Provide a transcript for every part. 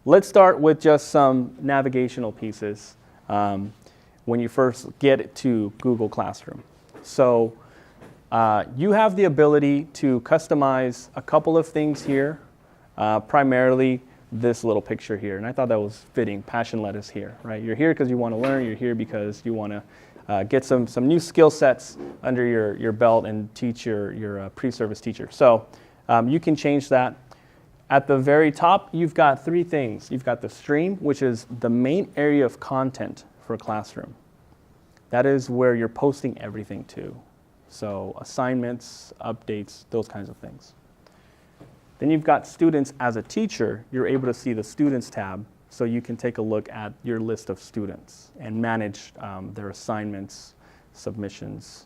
let's start with just some navigational pieces when you first get to Google Classroom. So you have the ability to customize a couple of things here, primarily this little picture here. And I thought that was fitting. Passion led us here, right? You're here because you want to learn. You're here because you want to get some new skill sets under your belt and teach your pre-service teacher. So you can change that. At the very top, you've got three things. You've got the stream, which is the main area of content for a classroom. That is where you're posting everything to. So assignments, updates, those kinds of things. Then you've got students. As a teacher, you're able to see the students tab, so you can take a look at your list of students and manage their assignments, submissions,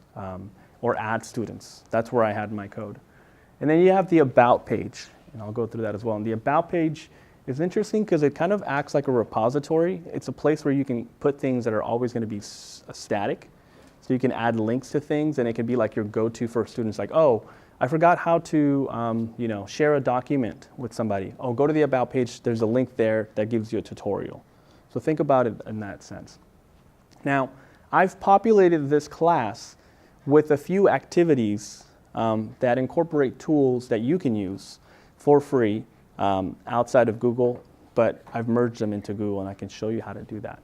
or add students. That's where I had my code. And then you have the About page, and I'll go through that as well. And the About page is interesting because it kind of acts like a repository. It's a place where you can put things that are always going to be static. So you can add links to things, and it can be like your go-to for students, like, oh, I forgot how to share a document with somebody. Oh, go to the About page. There's a link there that gives you a tutorial. So think about it in that sense. Now, I've populated this class with a few activities that incorporate tools that you can use for free outside of Google, but I've merged them into Google, and I can show you how to do that.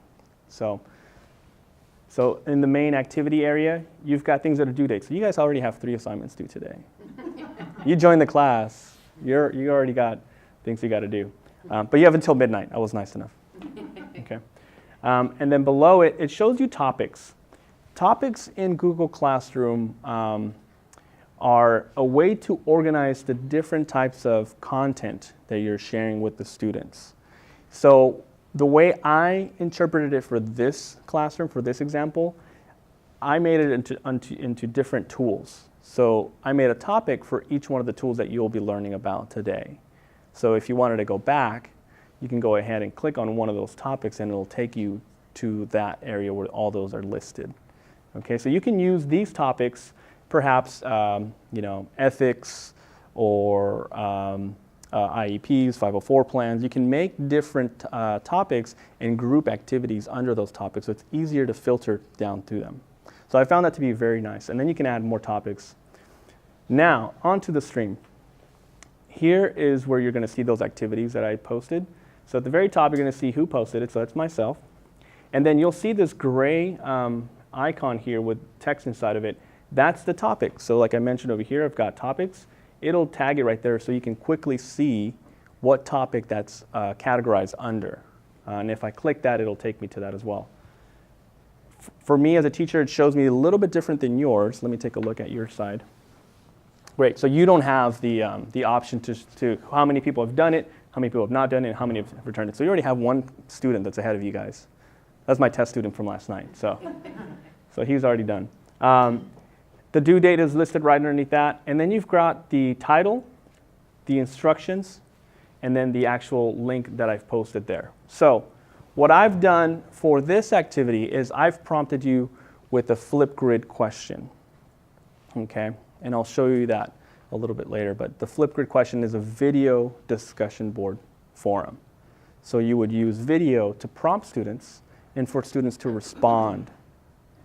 So in the main activity area, you've got things that are due dates. So you guys already have 3 assignments due today. You joined the class. You already got things you got to do. But you have until midnight. I was nice enough. Okay. And then below it, it shows you topics. Topics in Google Classroom are a way to organize the different types of content that you're sharing with the students. So the way I interpreted it for this classroom, for this example, I made it into different tools. So I made a topic for each one of the tools that you'll be learning about today. So if you wanted to go back, you can go ahead and click on one of those topics, and it'll take you to that area where all those are listed. Okay, so you can use these topics, perhaps ethics or IEPs, 504 plans. You can make different topics and group activities under those topics, so it's easier to filter down through them. So I found that to be very nice. And then you can add more topics. Now, onto the stream. Here is where you're going to see those activities that I posted. So at the very top, you're going to see who posted it. So that's myself. And then you'll see this gray icon here with text inside of it. That's the topic. So like I mentioned over here, I've got topics. It'll tag it right there so you can quickly see what topic that's categorized under. And if I click that, it'll take me to that as well. For me as a teacher, it shows me a little bit different than yours. Let me take a look at your side. Great, so you don't have the option to how many people have done it, how many people have not done it, and how many have returned it. So you already have one student that's ahead of you guys. That's my test student from last night, so he's already done. The due date is listed right underneath that, and then you've got the title, the instructions, and then the actual link that I've posted there. So what I've done for this activity is I've prompted you with a Flipgrid question, okay? And I'll show you that a little bit later, but the Flipgrid question is a video discussion board forum. So you would use video to prompt students and for students to respond,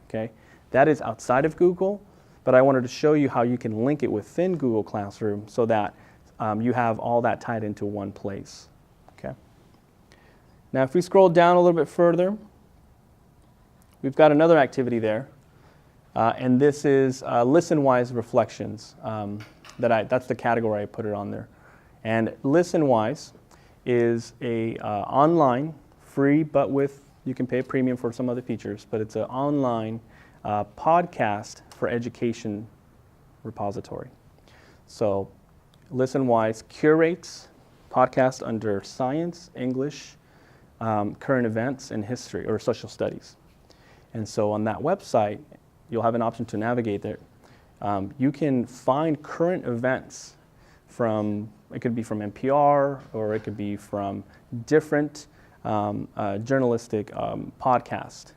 okay? That is outside of Google, but I wanted to show you how you can link it within Google Classroom so that you have all that tied into one place, okay? Now, if we scroll down a little bit further, we've got another activity there, and this is Listenwise reflections. That's the category I put it on there. And Listenwise is a online, free, but you can pay a premium for some other features, but it's an online podcast for education repository. So Listenwise curates podcasts under science, English, current events, and history or social studies. And so on that website, you'll have an option to navigate there. You can find current events it could be from NPR, or it could be from different journalistic podcasts.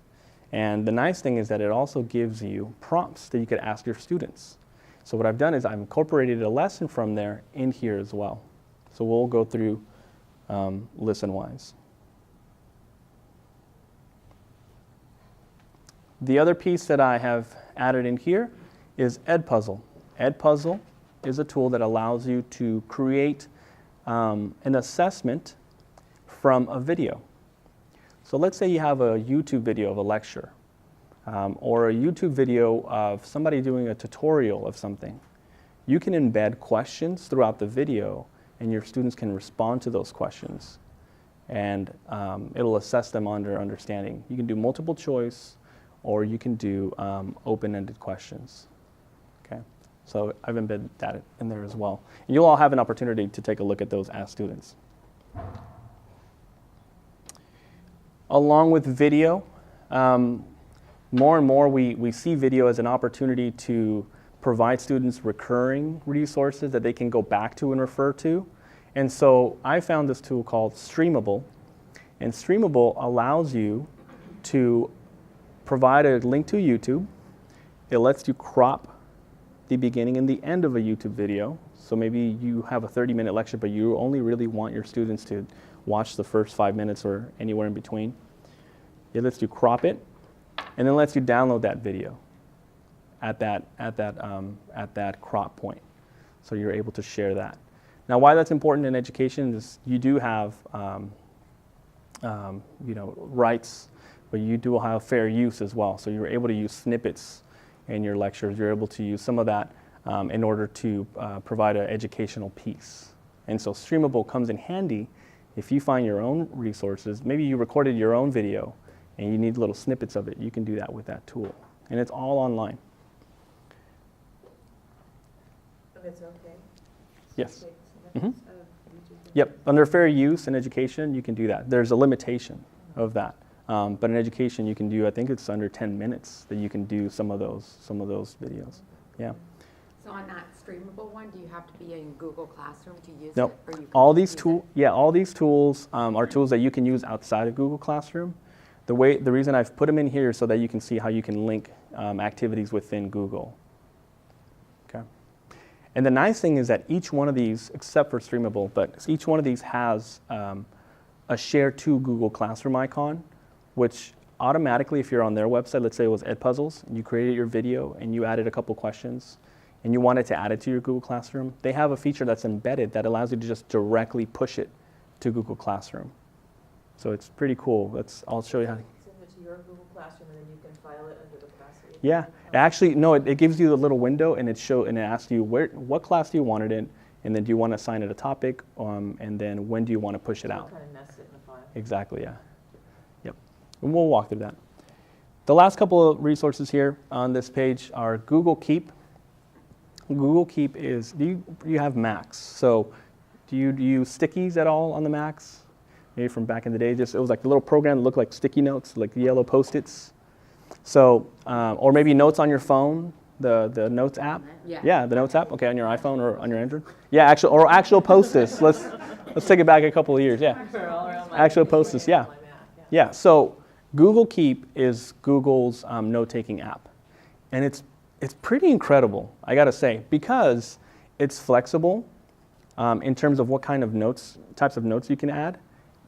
And the nice thing is that it also gives you prompts that you could ask your students. So what I've done is I've incorporated a lesson from there in here as well. So we'll go through Listenwise. The other piece that I have added in here is Edpuzzle. Edpuzzle is a tool that allows you to create an assessment from a video. So let's say you have a YouTube video of a lecture, or a YouTube video of somebody doing a tutorial of something. You can embed questions throughout the video, and your students can respond to those questions, and it'll assess them on their understanding. You can do multiple choice, or you can do open-ended questions. Okay, so I've embedded that in there as well. And you'll all have an opportunity to take a look at those as students. Along with video, more and more we see video as an opportunity to provide students recurring resources that they can go back to and refer to. And so I found this tool called Streamable. And Streamable allows you to provide a link to YouTube. It lets you crop the beginning and the end of a YouTube video. So maybe you have a 30-minute lecture, but you only really want your students to watch the first 5 minutes or anywhere in between. It lets you crop it, and then lets you download that video at that crop point. So you're able to share that. Now, why that's important in education is you do have rights, but you do have fair use as well. So you're able to use snippets in your lectures. You're able to use some of that in order to provide an educational piece. And so Streamable comes in handy if you find your own resources. Maybe you recorded your own video and you need little snippets of it. You can do that with that tool. And it's all online. It's okay. Yes. Mm-hmm. Yep. Under fair use in education, you can do that. There's a limitation of that. But in education, you can do, I think it's under 10 minutes that you can do some of those videos. Yeah. So on that Streamable one, do you have to be in Google Classroom to use Nope. it? Or you can all these tools are tools that you can use outside of Google Classroom. The reason I've put them in here is so that you can see how you can link activities within Google. Okay. And the nice thing is that each one of these, except for Streamable, but each one of these has a share to Google Classroom icon, which automatically, if you're on their website, let's say it was Edpuzzles, and you created your video and you added a couple questions, and you wanted to add it to your Google Classroom, they have a feature that's embedded that allows you to just directly push it to Google Classroom. So it's pretty cool. I'll show you how. Send it to your Google Classroom, and then you can file it under the class. Yeah, actually, no. It gives you the little window, and it asks you what class do you want it in, and then do you want to assign it a topic, and then when do you want to push it out? Kind of nest it in the file. Exactly. Yeah. Yep. And we'll walk through that. The last couple of resources here on this page are Google Keep. Google Keep is, do you have Macs? So do you use stickies at all on the Macs? Maybe from back in the day, it was like a little program that looked like sticky notes, like yellow Post-its. So, or maybe notes on your phone, the Notes app. Yeah, the Notes app. Okay, on your iPhone or on your Android. Yeah, actual Post-its. Let's take it back a couple of years. Yeah, actual Post-its. Yeah, yeah. So Google Keep is Google's note-taking app, and it's pretty incredible, I gotta say, because it's flexible in terms of what kind of types of notes you can add.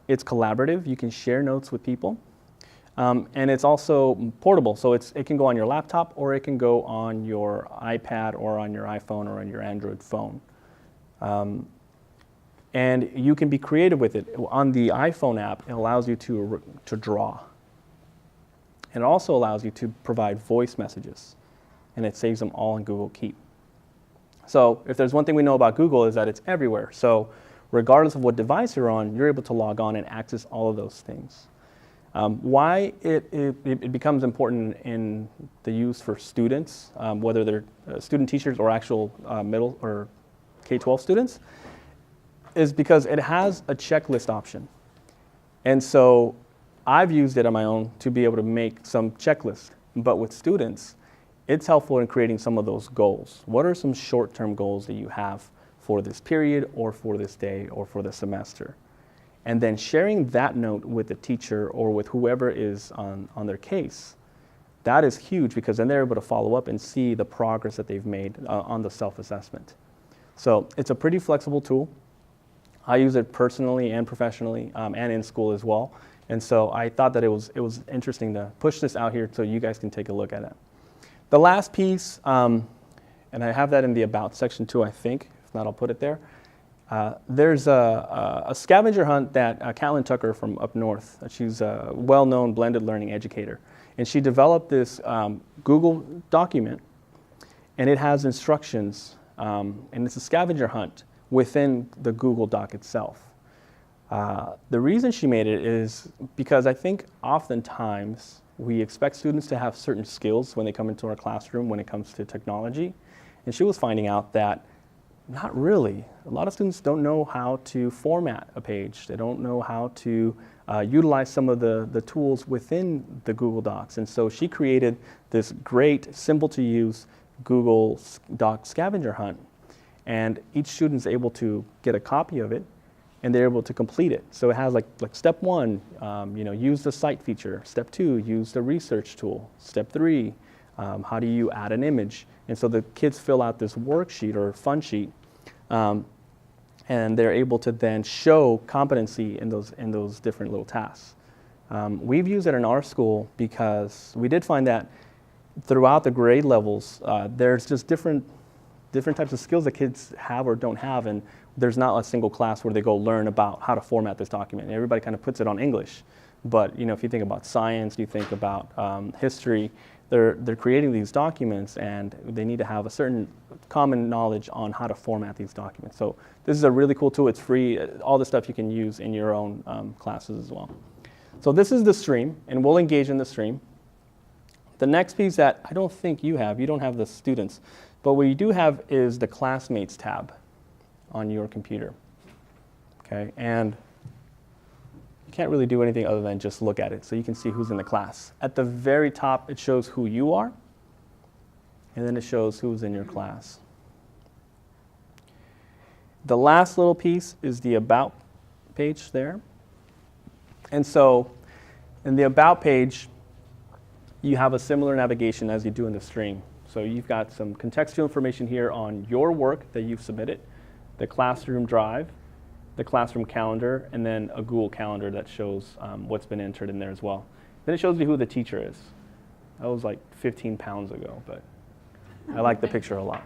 It's collaborative. You can share notes with people. And it's also portable. So it can go on your laptop, or it can go on your iPad or on your iPhone or on your Android phone. And you can be creative with it. On the iPhone app, it allows you to draw. And it also allows you to provide voice messages. And it saves them all in Google Keep. So if there's one thing we know about Google is that it's everywhere. So regardless of what device you're on, you're able to log on and access all of those things. Why it becomes important in the use for students, whether they're student teachers or actual middle or K-12 students, is because it has a checklist option. And so I've used it on my own to be able to make some checklists. But with students, it's helpful in creating some of those goals. What are some short-term goals that you have for this period or for this day or for the semester? And then sharing that note with the teacher or with whoever is on their case, that is huge, because then they're able to follow up and see the progress that they've made on the self-assessment. So it's a pretty flexible tool. I use it personally and professionally, and in school as well. And so I thought that it was interesting to push this out here so you guys can take a look at it. The last piece, and I have that in the About section too, I think. If not, I'll put it there. There's a scavenger hunt that Caitlin Tucker from up north, she's a well-known blended learning educator. And she developed this Google document, and it has instructions, and it's a scavenger hunt within the Google Doc itself. The reason she made it is because I think oftentimes we expect students to have certain skills when they come into our classroom when it comes to technology. And she was finding out that not really. A lot of students don't know how to format a page. They don't know how to utilize some of the tools within the Google Docs. And so she created this great, simple to use Google Doc scavenger hunt. And each student is able to get a copy of it, and they're able to complete it. So it has like step 1, use the cite feature. Step 2, use the research tool. Step 3, how do you add an image? And so the kids fill out this worksheet or fun sheet, and they're able to then show competency in those different little tasks. We've used it in our school because we did find that throughout the grade levels, there's just different types of skills that kids have or don't have, and there's not a single class where they go learn about how to format this document. Everybody kind of puts it on English, but if you think about science, you think about history, they're creating these documents, and they need to have a certain common knowledge on how to format these documents. So this is a really cool tool. It's free. All the stuff you can use in your own classes as well. So this is the stream, and we'll engage in the stream. The next piece that I don't think you don't have the students, but what you do have is the Classmates tab on your computer. Okay, and you can't really do anything other than just look at it, so you can see who's in the class. At the very top, it shows who you are, and then it shows who's in your class. The last little piece is the About page there. And so in the About page, you have a similar navigation as you do in the stream. So you've got some contextual information here on your work that you've submitted, the classroom drive, the classroom calendar, and then a Google calendar that shows what's been entered in there as well. Then it shows you who the teacher is. That was like 15 pounds ago, but I like the picture a lot.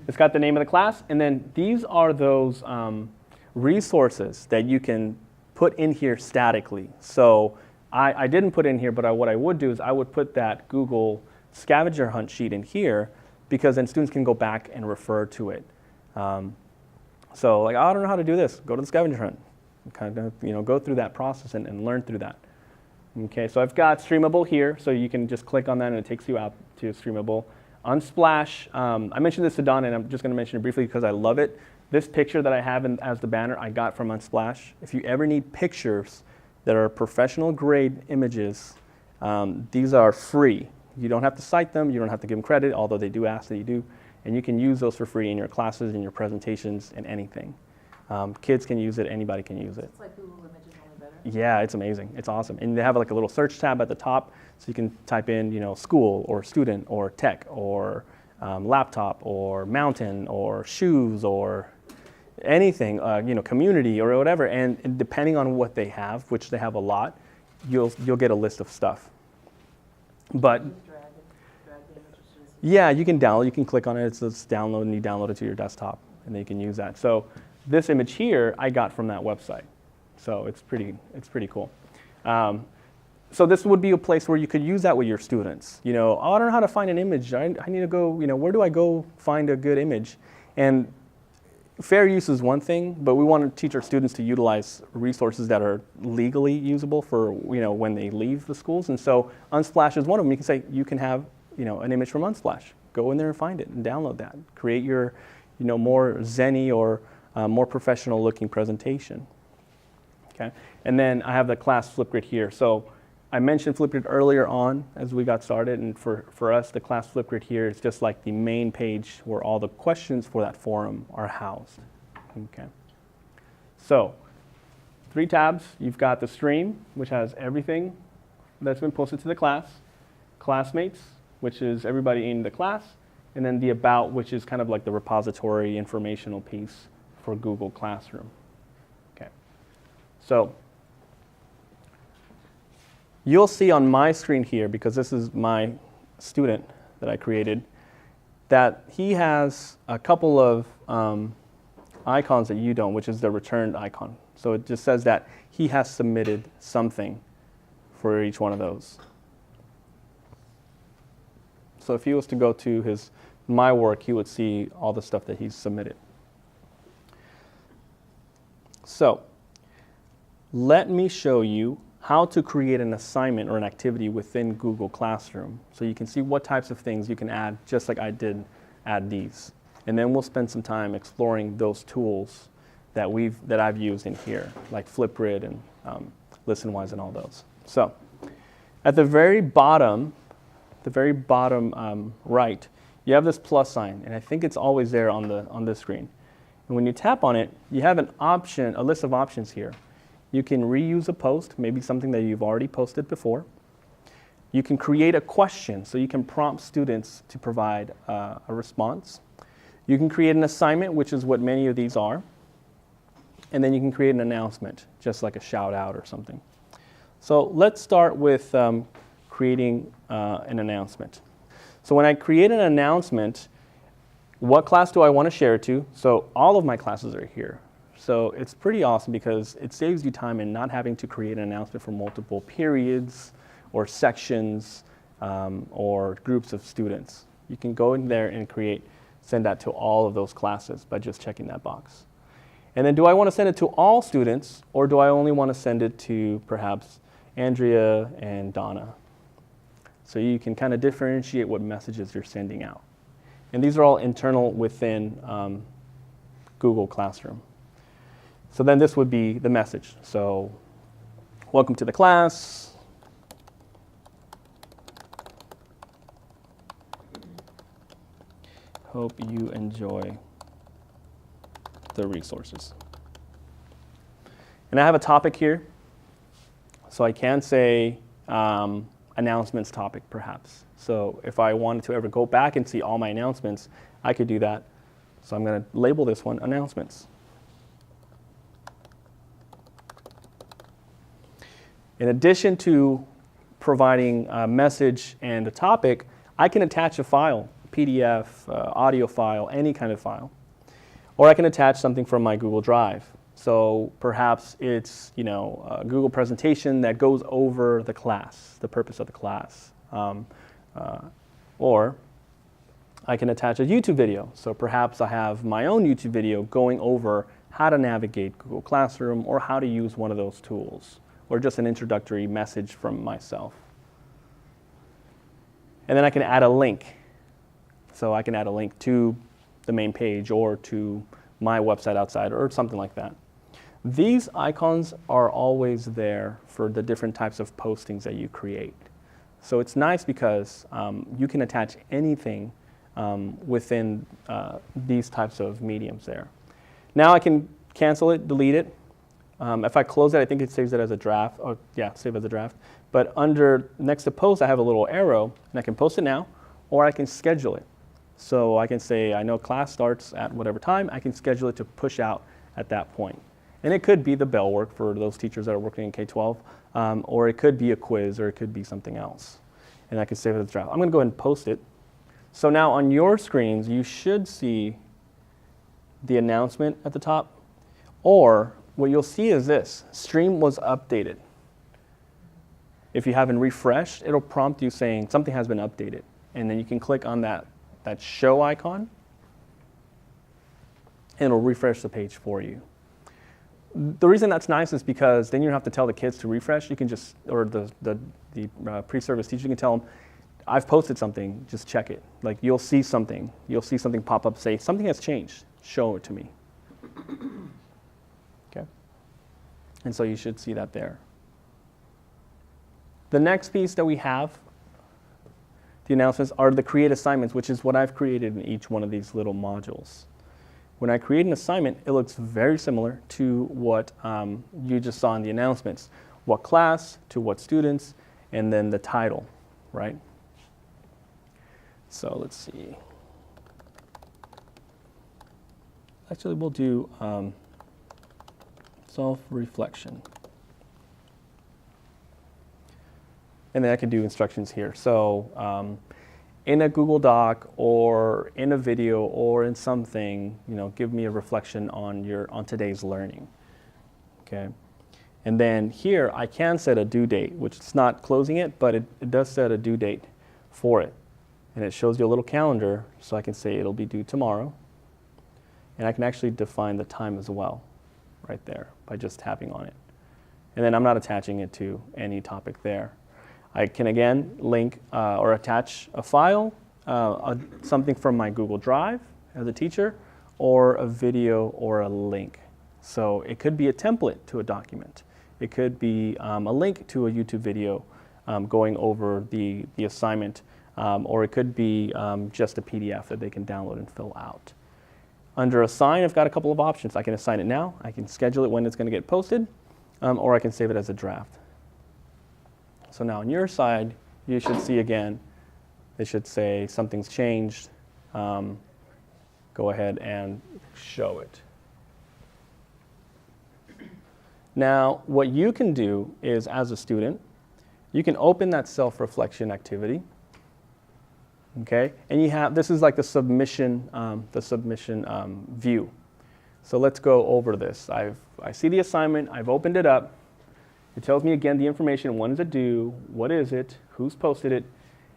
It's got the name of the class, and then these are those resources that you can put in here statically. So I didn't put in here, but what I would do is I would put that Google scavenger hunt sheet in here, because then students can go back and refer to it. So like, I don't know how to do this. Go to the scavenger hunt. Kind of, go through that process and learn through that. Okay, so I've got Streamable here, so you can just click on that and it takes you out to Streamable. Unsplash, I mentioned this to Don, and I'm just going to mention it briefly because I love it. This picture that I have as the banner, I got from Unsplash. If you ever need pictures that are professional grade images, these are free. You don't have to cite them, you don't have to give them credit, although they do ask that you do. And you can use those for free in your classes, in your presentations, and anything. Kids can use it, anybody can use it. It's like Google Images, only better. Yeah, it's amazing, it's awesome. And they have like a little search tab at the top, so you can type in, school, or student, or tech, or laptop, or mountain, or shoes, or anything, community, or whatever. And depending on what they have, which they have a lot, you'll get a list of stuff. But Drag the images to the yeah, you can download. You can click on it. It's download, and you download it to your desktop, and then you can use that. So this image here, I got from that website. So it's pretty cool. So this would be a place where you could use that with your students. I don't know how to find an image. I need to go. Where do I go find a good image? And fair use is one thing, but we want to teach our students to utilize resources that are legally usable for when they leave the schools. And so Unsplash is one of them. You can say you can have an image from Unsplash. Go in there and find it and download that. Create your more zen-y or more professional looking presentation. Okay, and then I have the class Flipgrid here. So I mentioned Flipgrid earlier on as we got started, and for us, the class Flipgrid here is just like the main page where all the questions for that forum are housed. Okay. So 3 tabs. You've got the stream, which has everything that's been posted to the class, Classmates, which is everybody in the class, and then the About, which is kind of like the repository informational piece for Google Classroom. Okay. So you'll see on my screen here, because this is my student that I created, that he has a couple of icons that you don't, which is the returned icon. So it just says that he has submitted something for each one of those. So if he was to go to his My Work, he would see all the stuff that he's submitted. So let me show you how to create an assignment or an activity within Google Classroom, so you can see what types of things you can add, just like I did add these. And then we'll spend some time exploring those tools that I've used in here, like Flipgrid and Listenwise and all those. So at the very bottom right, you have this plus sign, and I think it's always there on this screen. And when you tap on it, you have an option, a list of options here. You can reuse a post, maybe something that you've already posted before. You can create a question, so you can prompt students to provide a response. You can create an assignment, which is what many of these are. And then you can create an announcement, just like a shout out or something. So let's start with creating an announcement. So when I create an announcement, what class do I want to share it to? So all of my classes are here. So it's pretty awesome because it saves you time in not having to create an announcement for multiple periods or sections or groups of students. You can go in there and send that to all of those classes by just checking that box. And then do I want to send it to all students, or do I only want to send it to perhaps Andrea and Donna? So you can kind of differentiate what messages you're sending out. And these are all internal within Google Classroom. So then this would be the message. So welcome to the class. Hope you enjoy the resources. And I have a topic here. So I can say announcements topic perhaps. So if I wanted to ever go back and see all my announcements, I could do that. So I'm going to label this one announcements. In addition to providing a message and a topic, I can attach a file, PDF, audio file, any kind of file. Or I can attach something from my Google Drive. So perhaps it's a Google presentation that goes over the class, the purpose of the class. Or I can attach a YouTube video. So perhaps I have my own YouTube video going over how to navigate Google Classroom or how to use one of those tools, or just an introductory message from myself. And then I can add a link. So I can add a link to the main page or to my website outside or something like that. These icons are always there for the different types of postings that you create. So it's nice because you can attach anything within these types of mediums there. Now I can cancel it, delete it. If I close it, I think it saves it as a draft. Oh, yeah, save as a draft. But next to post, I have a little arrow, and I can post it now, or I can schedule it. So I can say, I know class starts at whatever time. I can schedule it to push out at that point. And it could be the bell work for those teachers that are working in K-12, or it could be a quiz, or it could be something else. And I can save it as a draft. I'm going to go ahead and post it. So now on your screens, you should see the announcement at the top, or what you'll see is this: stream was updated. If you haven't refreshed, it'll prompt you saying something has been updated. And then you can click on that show icon, and it'll refresh the page for you. The reason that's nice is because then you don't have to tell the kids to refresh. You can just, or the pre-service teacher, you can tell them, I've posted something, just check it. Like you'll see something pop up, say, something has changed, show it to me. Okay? And so you should see that there. The next piece that we have, the announcements, are the create assignments, which is what I've created in each one of these little modules. When I create an assignment, it looks very similar to what you just saw in the announcements. What class, to what students, and then the title, right? So let's see. actually we'll do self-reflection. And then I can do instructions here. So in a Google Doc or in a video or in something, give me a reflection on today's learning. Okay. And then here I can set a due date, which is not closing it, but it does set a due date for it. And it shows you a little calendar, so I can say it'll be due tomorrow. And I can actually define the time as well, right there, by just tapping on it. And then I'm not attaching it to any topic there. I can again link or attach a file, something from my Google Drive as a teacher, or a video or a link. So it could be a template to a document. It could be a link to a YouTube video going over the assignment, or it could be just a PDF that they can download and fill out. Under Assign, I've got a couple of options. I can assign it now, I can schedule it when it's going to get posted, or I can save it as a draft. So now on your side, you should see again, it should say something's changed. Go ahead and show it. Now, what you can do is, as a student, you can open that self-reflection activity, okay? And you have, this is like the submission view. So let's go over this. I see the assignment, I've opened it up. It tells me again the information, when is it due, what is it, who's posted it,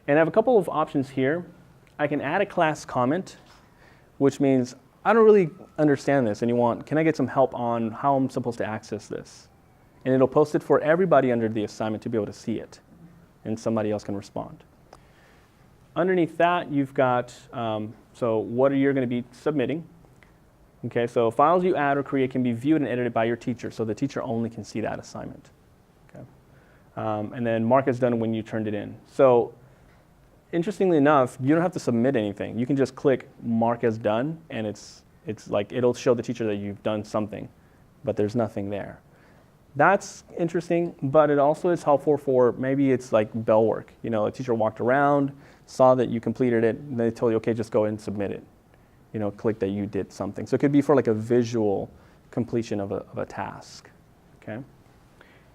and I have a couple of options here. I can add a class comment, which means I don't really understand this, and can I get some help on how I'm supposed to access this? And it'll post it for everybody under the assignment to be able to see it, and somebody else can respond. Underneath that, you've got, so what are you going to be submitting? Okay, so files you add or create can be viewed and edited by your teacher, so the teacher only can see that assignment. Okay. And then mark as done when you turned it in. So interestingly enough, you don't have to submit anything. You can just click mark as done, and it's like it'll show the teacher that you've done something, but there's nothing there. That's interesting, but it also is helpful for maybe it's like bell work. A teacher walked around, saw that you completed it, and they told you, okay, just go ahead and submit it. Click that you did something. So it could be for like a visual completion of a task, okay?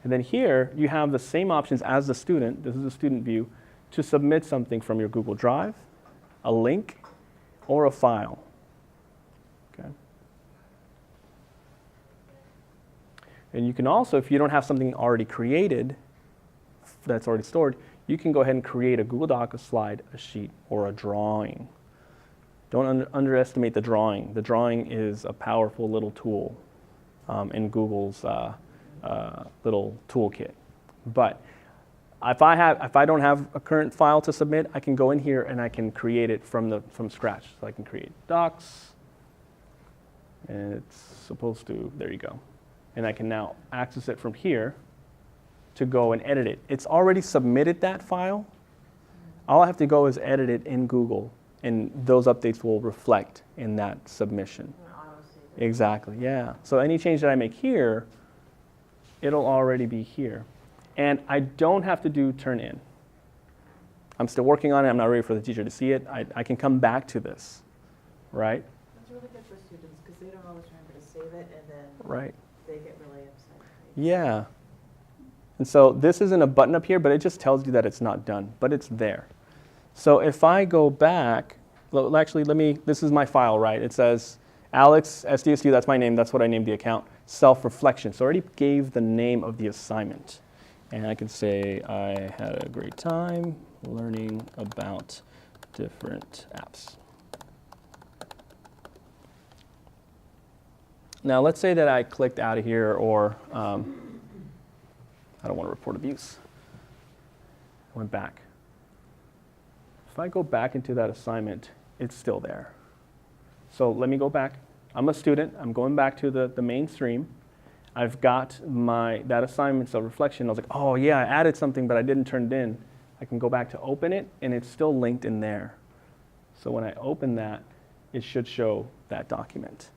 And then here, you have the same options as the student. This is the student view, to submit something from your Google Drive, a link, or a file. Okay. And you can also, if you don't have something already created that's already stored, you can go ahead and create a Google Doc, a slide, a sheet, or a drawing. Don't underestimate the drawing. The drawing is a powerful little tool in Google's little toolkit. But if I don't have a current file to submit, I can go in here and I can create it from scratch. So I can create docs, and it's supposed to, there you go. And I can now access it from here to go and edit it. It's already submitted that file. All I have to go is edit it in Google, and those updates will reflect in that submission. Exactly, yeah. So any change that I make here, it'll already be here. And I don't have to do turn in. I'm still working on it. I'm not ready for the teacher to see it. I can come back to this, right? That's really good for students because they don't always remember to save it, and then right. They get really upset. Yeah. And so this isn't a button up here, but it just tells you that it's not done, but it's there. So if I go back, well, actually, this is my file, right? It says Alex, SDSU, that's my name. That's what I named the account. Self-reflection. So I already gave the name of the assignment. And I can say I had a great time learning about different apps. Now let's say that I clicked out of here, or I don't want to report abuse. I went back. If I go back into that assignment, it's still there. So let me go back. I'm a student. I'm going back to the mainstream. I've got that assignment, so reflection. I was like, oh yeah, I added something, but I didn't turn it in. I can go back to open it, and it's still linked in there. So when I open that, it should show that document.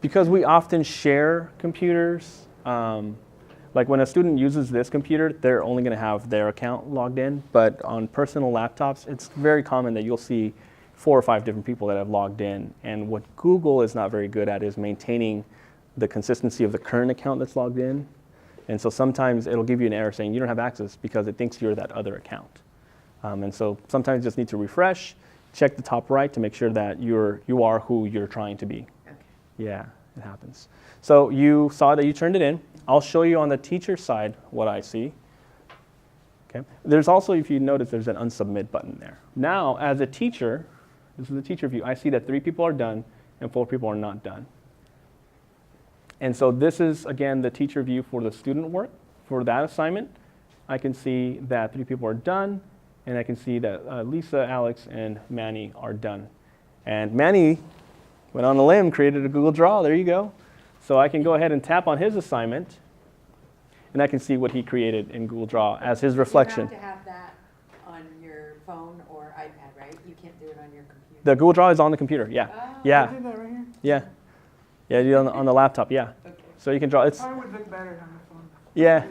Because we often share computers, like when a student uses this computer, they're only going to have their account logged in. But on personal laptops, it's very common that you'll see 4 or 5 different people that have logged in. And what Google is not very good at is maintaining the consistency of the current account that's logged in. And so sometimes it'll give you an error saying you don't have access because it thinks you're that other account. And so sometimes you just need to refresh, check the top right to make sure that you are who you're trying to be. Okay. Yeah, it happens. So you saw that you turned it in. I'll show you on the teacher side what I see. Okay. There's also, if you notice, there's an unsubmit button there. Now, as a teacher, this is the teacher view, I see that 3 people are done and 4 people are not done. And so this is, again, the teacher view for the student work. For that assignment, I can see that 3 people are done, and I can see that Lisa, Alex, and Manny are done. And Manny went on a limb, created a Google Draw. There you go. So I can go ahead and tap on his assignment, and I can see what he created in Google Draw as his reflection. You have to have that on your phone or iPad, right? You can't do it on your computer. The Google Draw is on the computer, yeah. Oh. Yeah. I did that right here. Yeah. Yeah, you on the laptop, yeah. Okay. So you can draw. It's Probably would look better on the phone. yeah.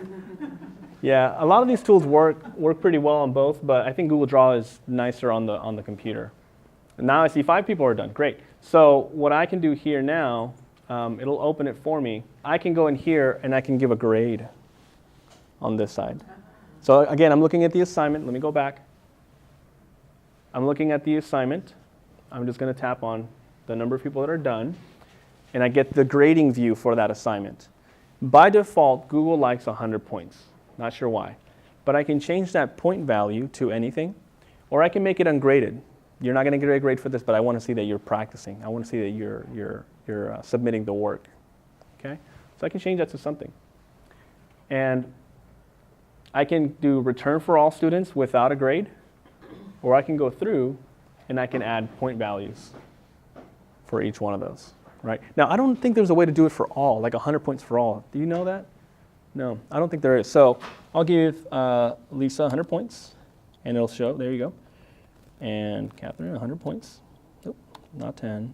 Yeah, a lot of these tools work pretty well on both, but I think Google Draw is nicer on the computer. And now I see 5 people are done. Great. So what I can do here now, it'll open it for me. I can go in here and I can give a grade on this side. So again, I'm looking at the assignment. Let me go back. I'm looking at the assignment. I'm just going to tap on the number of people that are done, and I get the grading view for that assignment. By default, Google likes 100 points. Not sure why. But I can change that point value to anything, or I can make it ungraded. You're not going to get a grade for this, but I want to see that you're practicing. I want to see that you're submitting the work. Okay? So I can change that to something. And I can do return for all students without a grade, or I can go through and I can add point values for each one of those. Right? Now, I don't think there's a way to do it for all, like 100 points for all. Do you know that? No, I don't think there is. So I'll give Lisa 100 points, and it'll show. There you go. And Catherine, 100 points. Nope, not 10.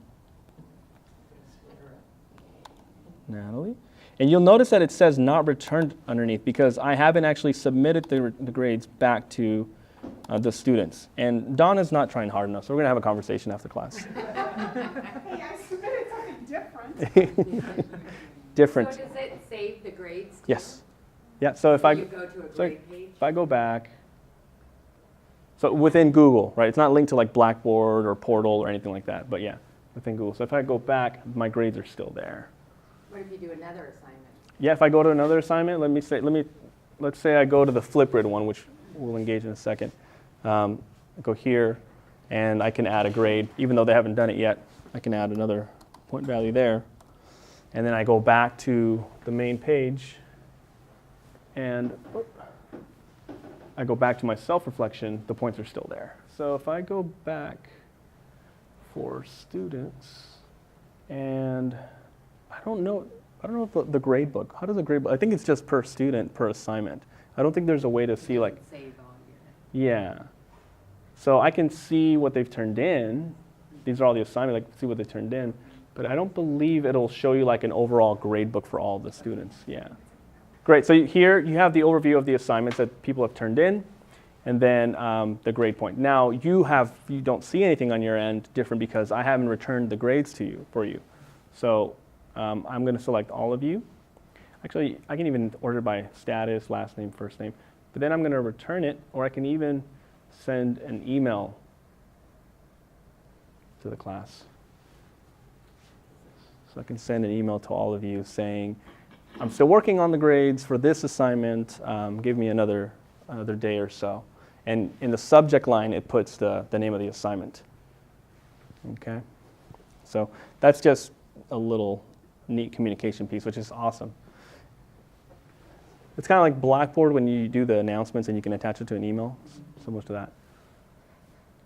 Natalie. And you'll notice that it says not returned underneath because I haven't actually submitted the grades back to the students. And Donna's not trying hard enough, so we're going to have a conversation after class. Hey, I submitted something different. Different. So does it save the grades too? Yes. Yeah, so if So I you go to a so grade page? if I go back, so within Google, right? It's not linked to like Blackboard or Portal or anything like that, but yeah, within Google. So if I go back, my grades are still there. What if you do another assignment? Yeah, if I go to another assignment, let's say I go to the Flipgrid one, which we'll engage in a second. I go here, and I can add a grade, even though they haven't done it yet. I can add another point value there, and then I go back to the main page, and I go back to my self-reflection. The points are still there. So if I go back for students, and I don't know if the grade book. How does the grade book? I think it's just per student, per assignment. I don't think there's a way to see like, Save all your. yeah. So I can see what they've turned in. These are all the assignments. I can see what they turned in. But I don't believe it'll show you like an overall grade book for all the students. Yeah. Great. So here you have the overview of the assignments that people have turned in, and then the grade point. Now you don't see anything on your end different because I haven't returned the grades to you for you. So I'm going to select all of you. Actually, I can even order by status, last name, first name. But then I'm going to return it, or I can even send an email to the class. So I can send an email to all of you saying, I'm still working on the grades for this assignment. Give me another day or so. And in the subject line, it puts the name of the assignment. Okay? So that's just a little neat communication piece, which is awesome. It's kind of like Blackboard when you do the announcements and you can attach it to an email, similar to that.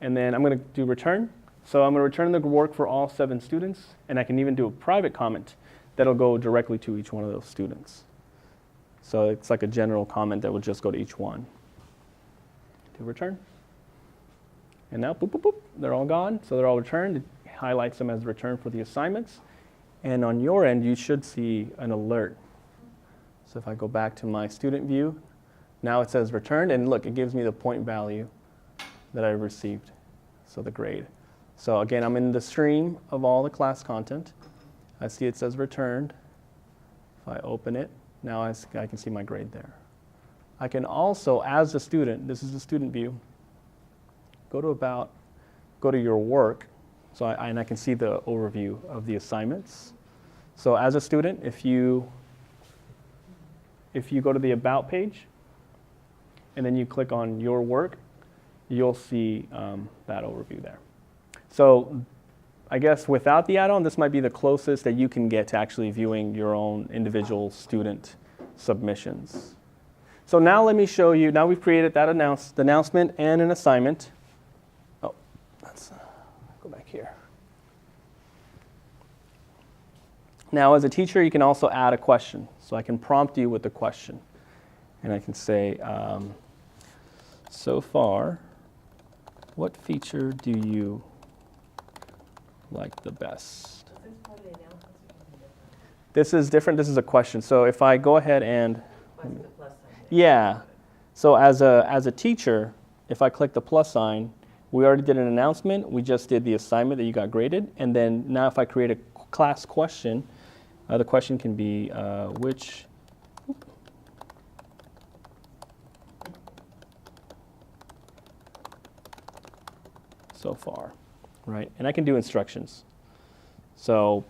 And then I'm going to do return. So I'm going to return the work for all 7 students, and I can even do a private comment that'll go directly to each one of those students. So it's like a general comment that will just go to each one. To return. And now, boop, boop, boop, they're all gone. So they're all returned. It highlights them as return for the assignments. And on your end, you should see an alert. So if I go back to my student view, now it says returned, and look, it gives me the point value that I received, so the grade. So again, I'm in the stream of all the class content. I see it says returned. If I open it, now I can see my grade there. I can also, as a student, this is the student view, go to your work, so I can see the overview of the assignments. So as a student, if you go to the About page, and then you click on your work, you'll see that overview there. So I guess without the add-on, this might be the closest that you can get to actually viewing your own individual student submissions. So now let me show you, now we've created that the announcement and an assignment. Oh, let's go back here. Now as a teacher, you can also add a question. So I can prompt you with the question. And I can say, so far, what feature do you like the best? Is this part of the announcements or something different? This is different. This is a question. So if I go ahead and, What's the plus sign? yeah. So as a teacher, if I click the plus sign, we already did an announcement. We just did the assignment that you got graded. And then now if I create a class question, the question can be which so far, right? And I can do instructions. So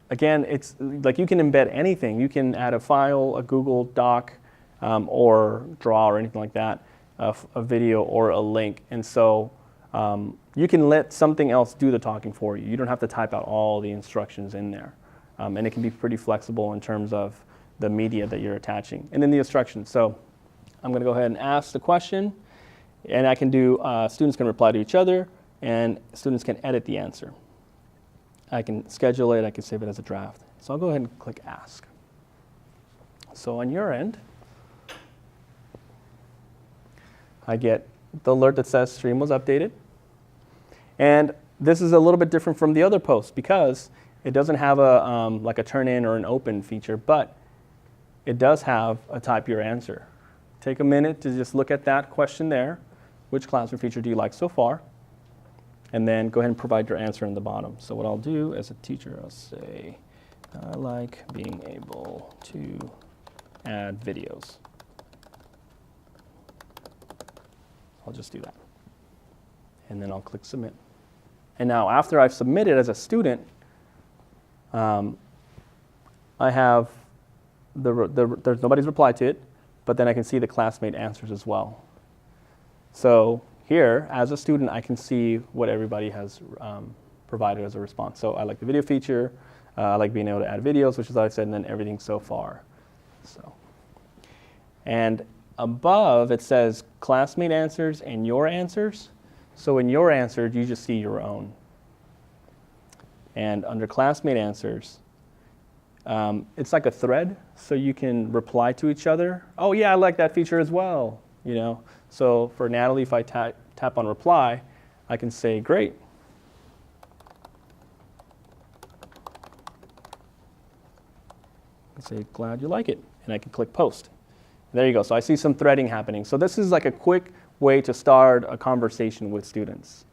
again, it's like you can embed anything. You can add a file, a Google Doc, or Draw or anything like that, a video or a link. And so you can let something else do the talking for you. You don't have to type out all the instructions in there. And it can be pretty flexible in terms of the media that you're attaching. And then the instructions. So I'm going to go ahead and ask the question. And I can do, students can reply to each other, and students can edit the answer. I can schedule it. I can save it as a draft. So I'll go ahead and click Ask. So on your end, I get the alert that says stream was updated. And this is a little bit different from the other posts because it doesn't have a like a turn in or an open feature, but it does have a type your answer. Take a minute to just look at that question there. Which classroom feature do you like so far? And then go ahead and provide your answer in the bottom. So what I'll do as a teacher, I'll say, I like being able to add videos. I'll just do that. And then I'll click submit. And now after I've submitted as a student, I have there's nobody's replied to it, but then I can see the classmate answers as well. So here, as a student, I can see what everybody has provided as a response. So I like the video feature, I like being able to add videos, which is what I said, and then everything so far. So, and above it says classmate answers and your answers. So in your answers, you just see your own. And under classmate answers, it's like a thread, so you can reply to each other. Oh yeah, I like that feature as well. You know, so for Natalie, if I tap on reply, I can say great. I say glad you like it, and I can click post. There you go. So I see some threading happening. So this is like a quick way to start a conversation with students.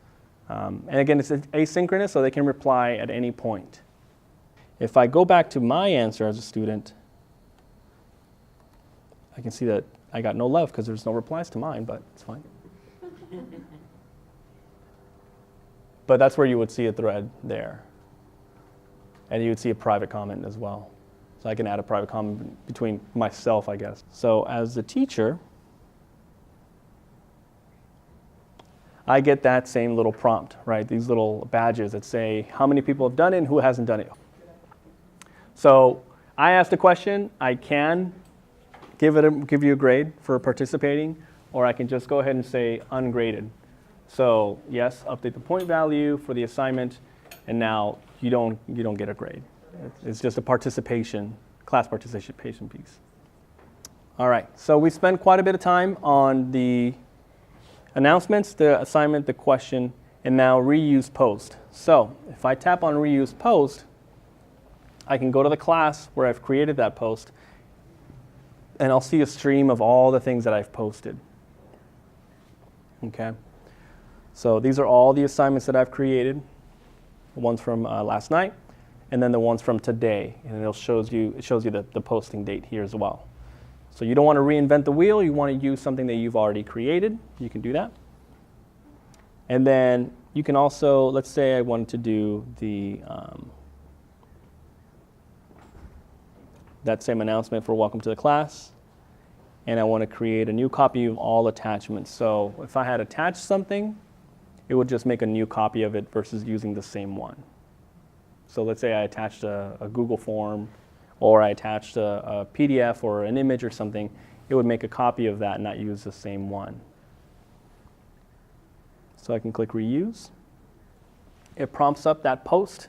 And again, it's asynchronous, so they can reply at any point. If I go back to my answer as a student, I can see that I got no love because there's no replies to mine, but it's fine. But that's where you would see a thread there. And you would see a private comment as well. So I can add a private comment between myself, I guess. So as a teacher, I get that same little prompt, right? These little badges that say how many people have done it and who hasn't done it. So I asked a question. I can give you a grade for participating, or I can just go ahead and say ungraded. So yes, update the point value for the assignment, and now you don't get a grade. It's just a participation, class participation piece. All right, so we spent quite a bit of time on the announcements, the assignment, the question, and now reuse post. So if I tap on reuse post, I can go to the class where I've created that post, and I'll see a stream of all the things that I've posted. Okay, so these are all the assignments that I've created. the ones from last night, and then the ones from today. And it shows you the posting date here as well. So you don't want to reinvent the wheel. You want to use something that you've already created. You can do that. And then you can also, let's say I wanted to do that same announcement for welcome to the class, and I want to create a new copy of all attachments. So if I had attached something, it would just make a new copy of it versus using the same one. So let's say I attached a Google form, or I attached a PDF or an image or something, it would make a copy of that and not use the same one. So I can click reuse. It prompts up that post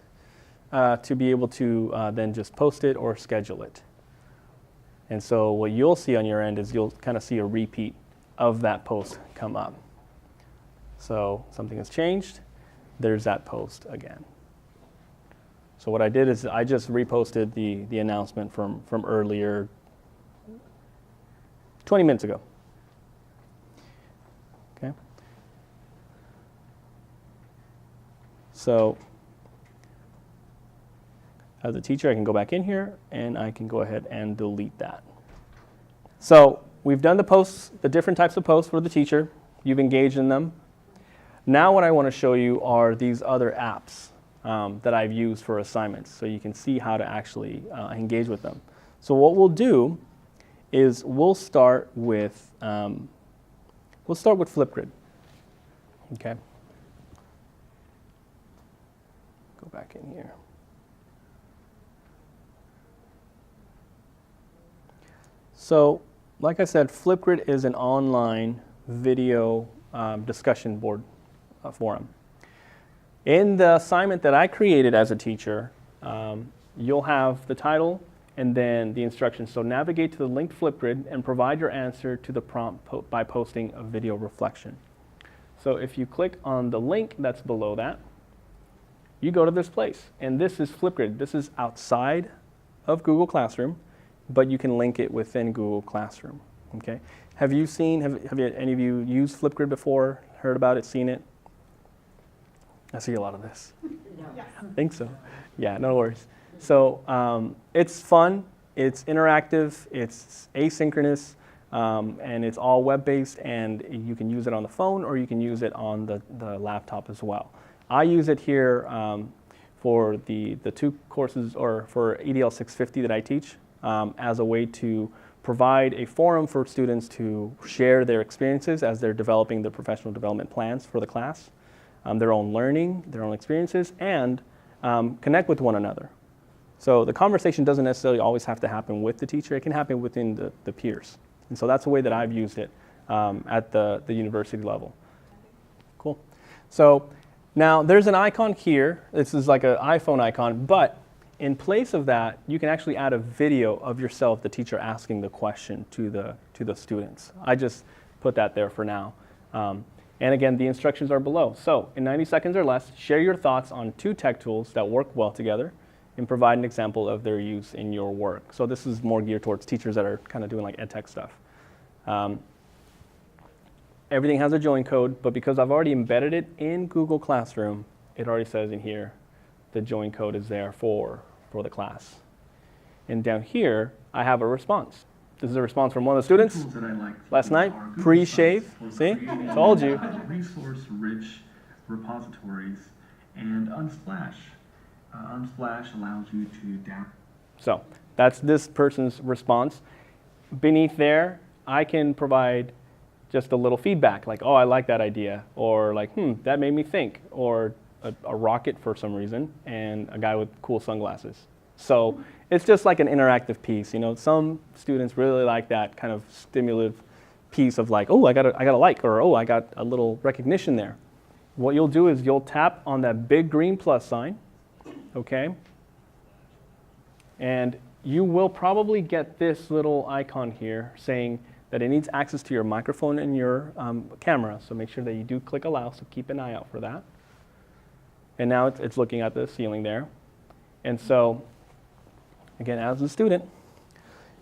to be able to then just post it or schedule it. And so what you'll see on your end is you'll kind of see a repeat of that post come up. So something has changed, there's that post again. So what I did is I just reposted the announcement from earlier, 20 minutes ago. Okay. So as a teacher, I can go back in here and I can go ahead and delete that. So we've done the posts, the different types of posts for the teacher. You've engaged in them. Now what I want to show you are these other apps that I've used for assignments, so you can see how to actually engage with them. So what we'll do is we'll start with Flipgrid. Okay. Go back in here. So, like I said, Flipgrid is an online video discussion board forum. In the assignment that I created as a teacher, you'll have the title and then the instructions. So navigate to the linked Flipgrid and provide your answer to the prompt by posting a video reflection. So if you click on the link that's below that, you go to this place. And this is Flipgrid. This is outside of Google Classroom, but you can link it within Google Classroom. Okay. Have you any of you used Flipgrid before, heard about it, seen it? I see a lot of this. No. Yes. I think so. Yeah, no worries. So it's fun, it's interactive, it's asynchronous, and it's all web-based, and you can use it on the phone or you can use it on the laptop as well. I use it here for the two courses, or for EDL 650 that I teach, as a way to provide a forum for students to share their experiences as they're developing their professional development plans for the class, their own learning, their own experiences, and connect with one another. So the conversation doesn't necessarily always have to happen with the teacher. It can happen within the peers. And so that's the way that I've used it at the university level. Cool. So now there's an icon here. This is like an iPhone icon, but in place of that, you can actually add a video of yourself, the teacher asking the question to the students. I just put that there for now. And again, the instructions are below. So in 90 seconds or less, share your thoughts on 2 tech tools that work well together and provide an example of their use in your work. So this is more geared towards teachers that are kind of doing like ed tech stuff. Everything has a join code, but because I've already embedded it in Google Classroom, it already says in here the join code is there for the class. And down here, I have a response. This is a response from one of the students last night, pre-shave. See, told you. Resource-rich repositories, and Unsplash. Unsplash allows you to adapt. So that's this person's response. Beneath there, I can provide just a little feedback, like, oh, I like that idea, or like, that made me think, or a rocket for some reason, and a guy with cool sunglasses. So it's just like an interactive piece. You know, some students really like that kind of stimulative piece of like, oh, I got a like, or oh, I got a little recognition there. What you'll do is you'll tap on that big green plus sign, okay? And you will probably get this little icon here saying that it needs access to your microphone and your camera. So make sure that you do click allow, so keep an eye out for that. And now it's looking at the ceiling there. And so, again, as a student,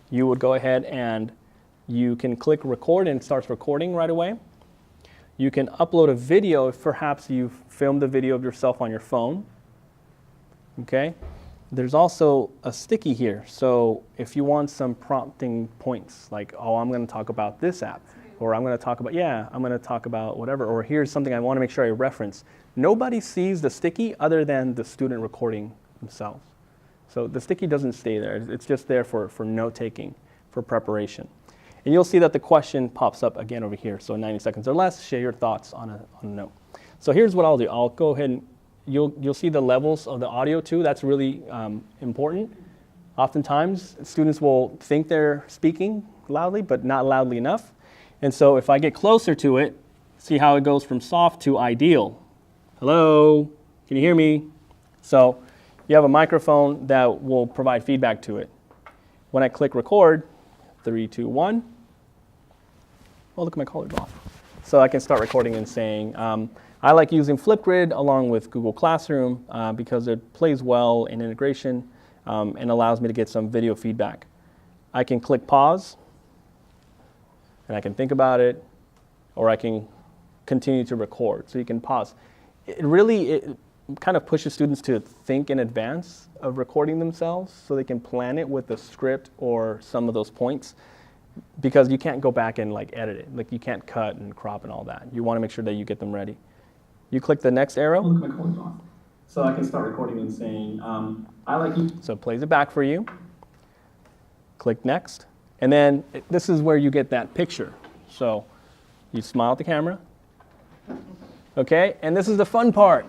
you would go ahead and you can click record and it starts recording right away. You can upload a video if perhaps you've filmed a video of yourself on your phone Okay? There's also a sticky here. So if you want some prompting points, like, oh, I'm going to talk about this app, or I'm going to talk about whatever, or here's something I want to make sure I reference. Nobody sees the sticky other than the student recording themselves. So the sticky doesn't stay there. It's just there for note-taking, for preparation. And you'll see that the question pops up again over here. So 90 seconds or less, share your thoughts on a note. So here's what I'll do. I'll go ahead and you'll see the levels of the audio too. That's really important. Oftentimes, students will think they're speaking loudly, but not loudly enough. And so if I get closer to it, see how it goes from soft to ideal. Hello, can you hear me? So you have a microphone that will provide feedback to it. When I click record, 3, 2, 1. Oh, look at my colors off. So I can start recording and saying, I like using Flipgrid along with Google Classroom because it plays well in integration and allows me to get some video feedback. I can click pause and I can think about it, or I can continue to record. So you can pause. It kind of pushes students to think in advance of recording themselves so they can plan it with the script or some of those points, because you can't go back and like edit it. Like you can't cut and crop and all that. You want to make sure that you get them ready. You click the next arrow. Look at my colors off. So I can start recording and saying, I like you. So it plays it back for you. Click next. And then this is where you get that picture. So you smile at the camera. Okay, and this is the fun part.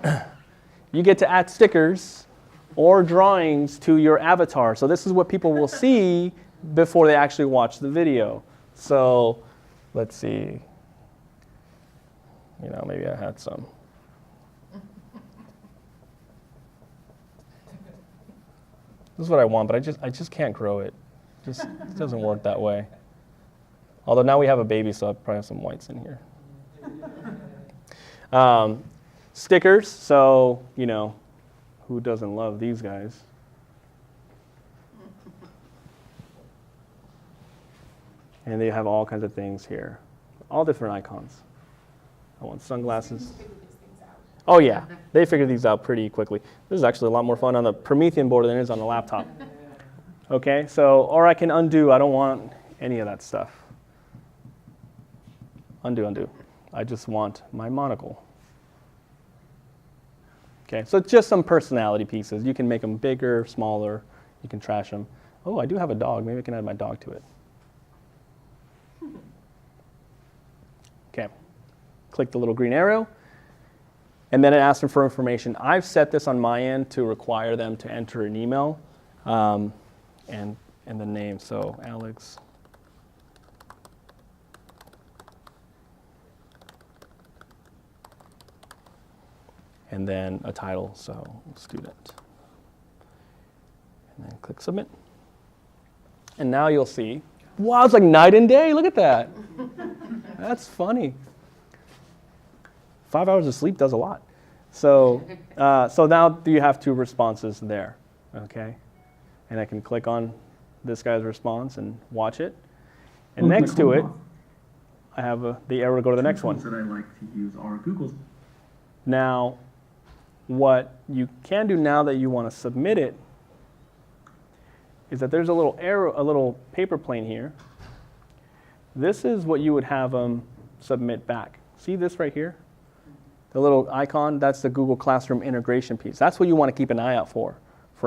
You get to add stickers or drawings to your avatar. So this is what people will see before they actually watch the video. So let's see. Maybe I had some. This is what I want, but I just can't grow it. It doesn't work that way. Although now we have a baby, so I probably have some whites in here. Stickers, so, who doesn't love these guys? And they have all kinds of things here. All different icons. I want sunglasses. Oh yeah, they figured these out pretty quickly. This is actually a lot more fun on the Promethean board than it is on the laptop. Okay, so, or I can undo. I don't want any of that stuff. Undo. I just want my monocle. Okay, so it's just some personality pieces. You can make them bigger, smaller. You can trash them. Oh, I do have a dog. Maybe I can add my dog to it. Okay, click the little green arrow. And then it asks them for information. I've set this on my end to require them to enter an email and the name. So Alex. And then a title, so student. And then click submit. And now you'll see, wow, it's like night and day. Look at that. That's funny. 5 hours of sleep does a lot. So, so now you have 2 responses there, okay? And I can click on this guy's response and watch it. And next to it, I have the arrow to go to the next one. That I like to use are Google's. Now, what you can do now that you want to submit it is that there's a little arrow, a little paper plane here. This is what you would have them submit back. See this right here? The little icon, that's the Google Classroom integration piece. That's what you want to keep an eye out for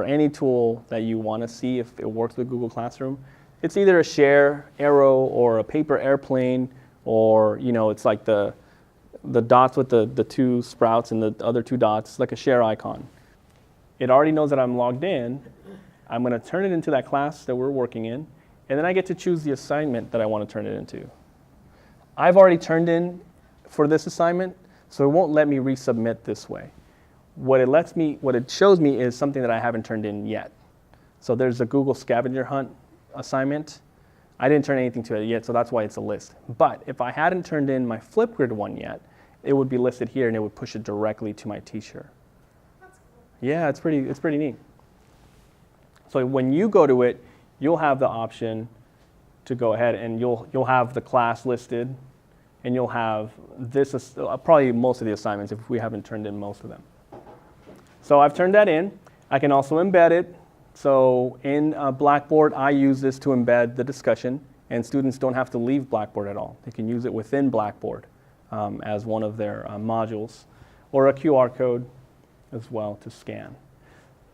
any tool that you want to see if it works with Google Classroom. It's either a share arrow or a paper airplane, or it's like the dots with the 2 sprouts and the other 2 dots, like a share icon. It already knows that I'm logged in. I'm going to turn it into that class that we're working in, and then I get to choose the assignment that I want to turn it into. I've already turned in for this assignment, so it won't let me resubmit this way. What it shows me is something that I haven't turned in yet. So there's a Google scavenger hunt assignment. I didn't turn anything to it yet, so that's why it's a list. But if I hadn't turned in my Flipgrid one yet, it would be listed here and it would push it directly to my teacher. That's cool. Yeah, it's pretty neat. So when you go to it, you'll have the option to go ahead and you'll have the class listed, and you'll have this, probably most of the assignments if we haven't turned in most of them. So I've turned that in. I can also embed it. So in Blackboard, I use this to embed the discussion, and students don't have to leave Blackboard at all. They can use it within Blackboard as one of their modules, or a QR code as well to scan.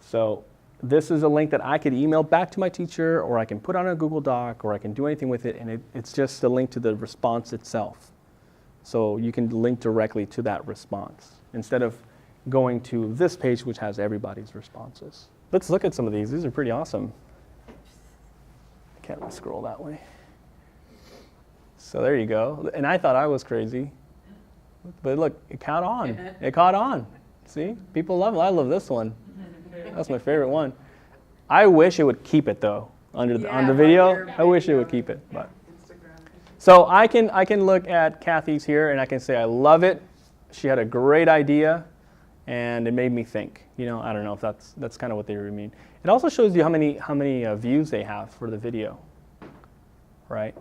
So this is a link that I could email back to my teacher, or I can put on a Google Doc, or I can do anything with it, and it's just a link to the response itself. So you can link directly to that response instead of going to this page, which has everybody's responses. Let's look at some of these. These are pretty awesome. I can't really scroll that way. So there you go. And I thought I was crazy. But look, it caught on. It caught on. See? People love it. I love this one. That's my favorite one. I wish it would keep it, though, on the video. I wish it would keep it. But. So I can look at Kathy's here, and I can say, I love it. She had a great idea, and it made me think. You know, I don't know if that's kind of what they mean. It also shows you how many views they have for the video, right?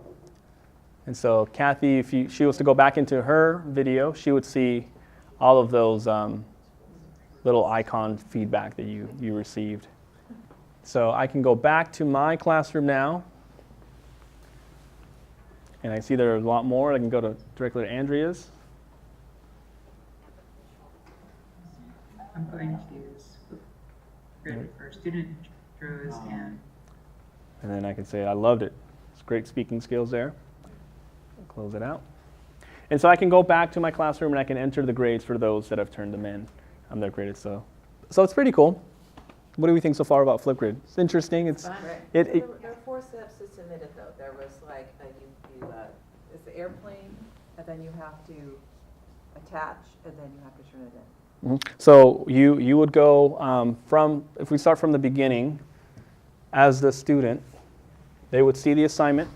And so Kathy, if she was to go back into her video, she would see all of those little icon feedback that you received. So I can go back to my classroom now, and I see there are a lot more. I can go directly to Andrea's. I'm going to use Flipgrid for student intros And then I can say I loved it. It's great speaking skills there. I'll close it out. And so I can go back to my classroom and I can enter the grades for those that have turned them in. They're graded, so it's pretty cool. What do we think so far about Flipgrid? It's interesting. It's So it there are 4 steps to submit it, though. There was like, it's the airplane, and then you have to attach, and then you have to turn it in. Mhm. So you would go if we start from the beginning, as the student, they would see the assignment.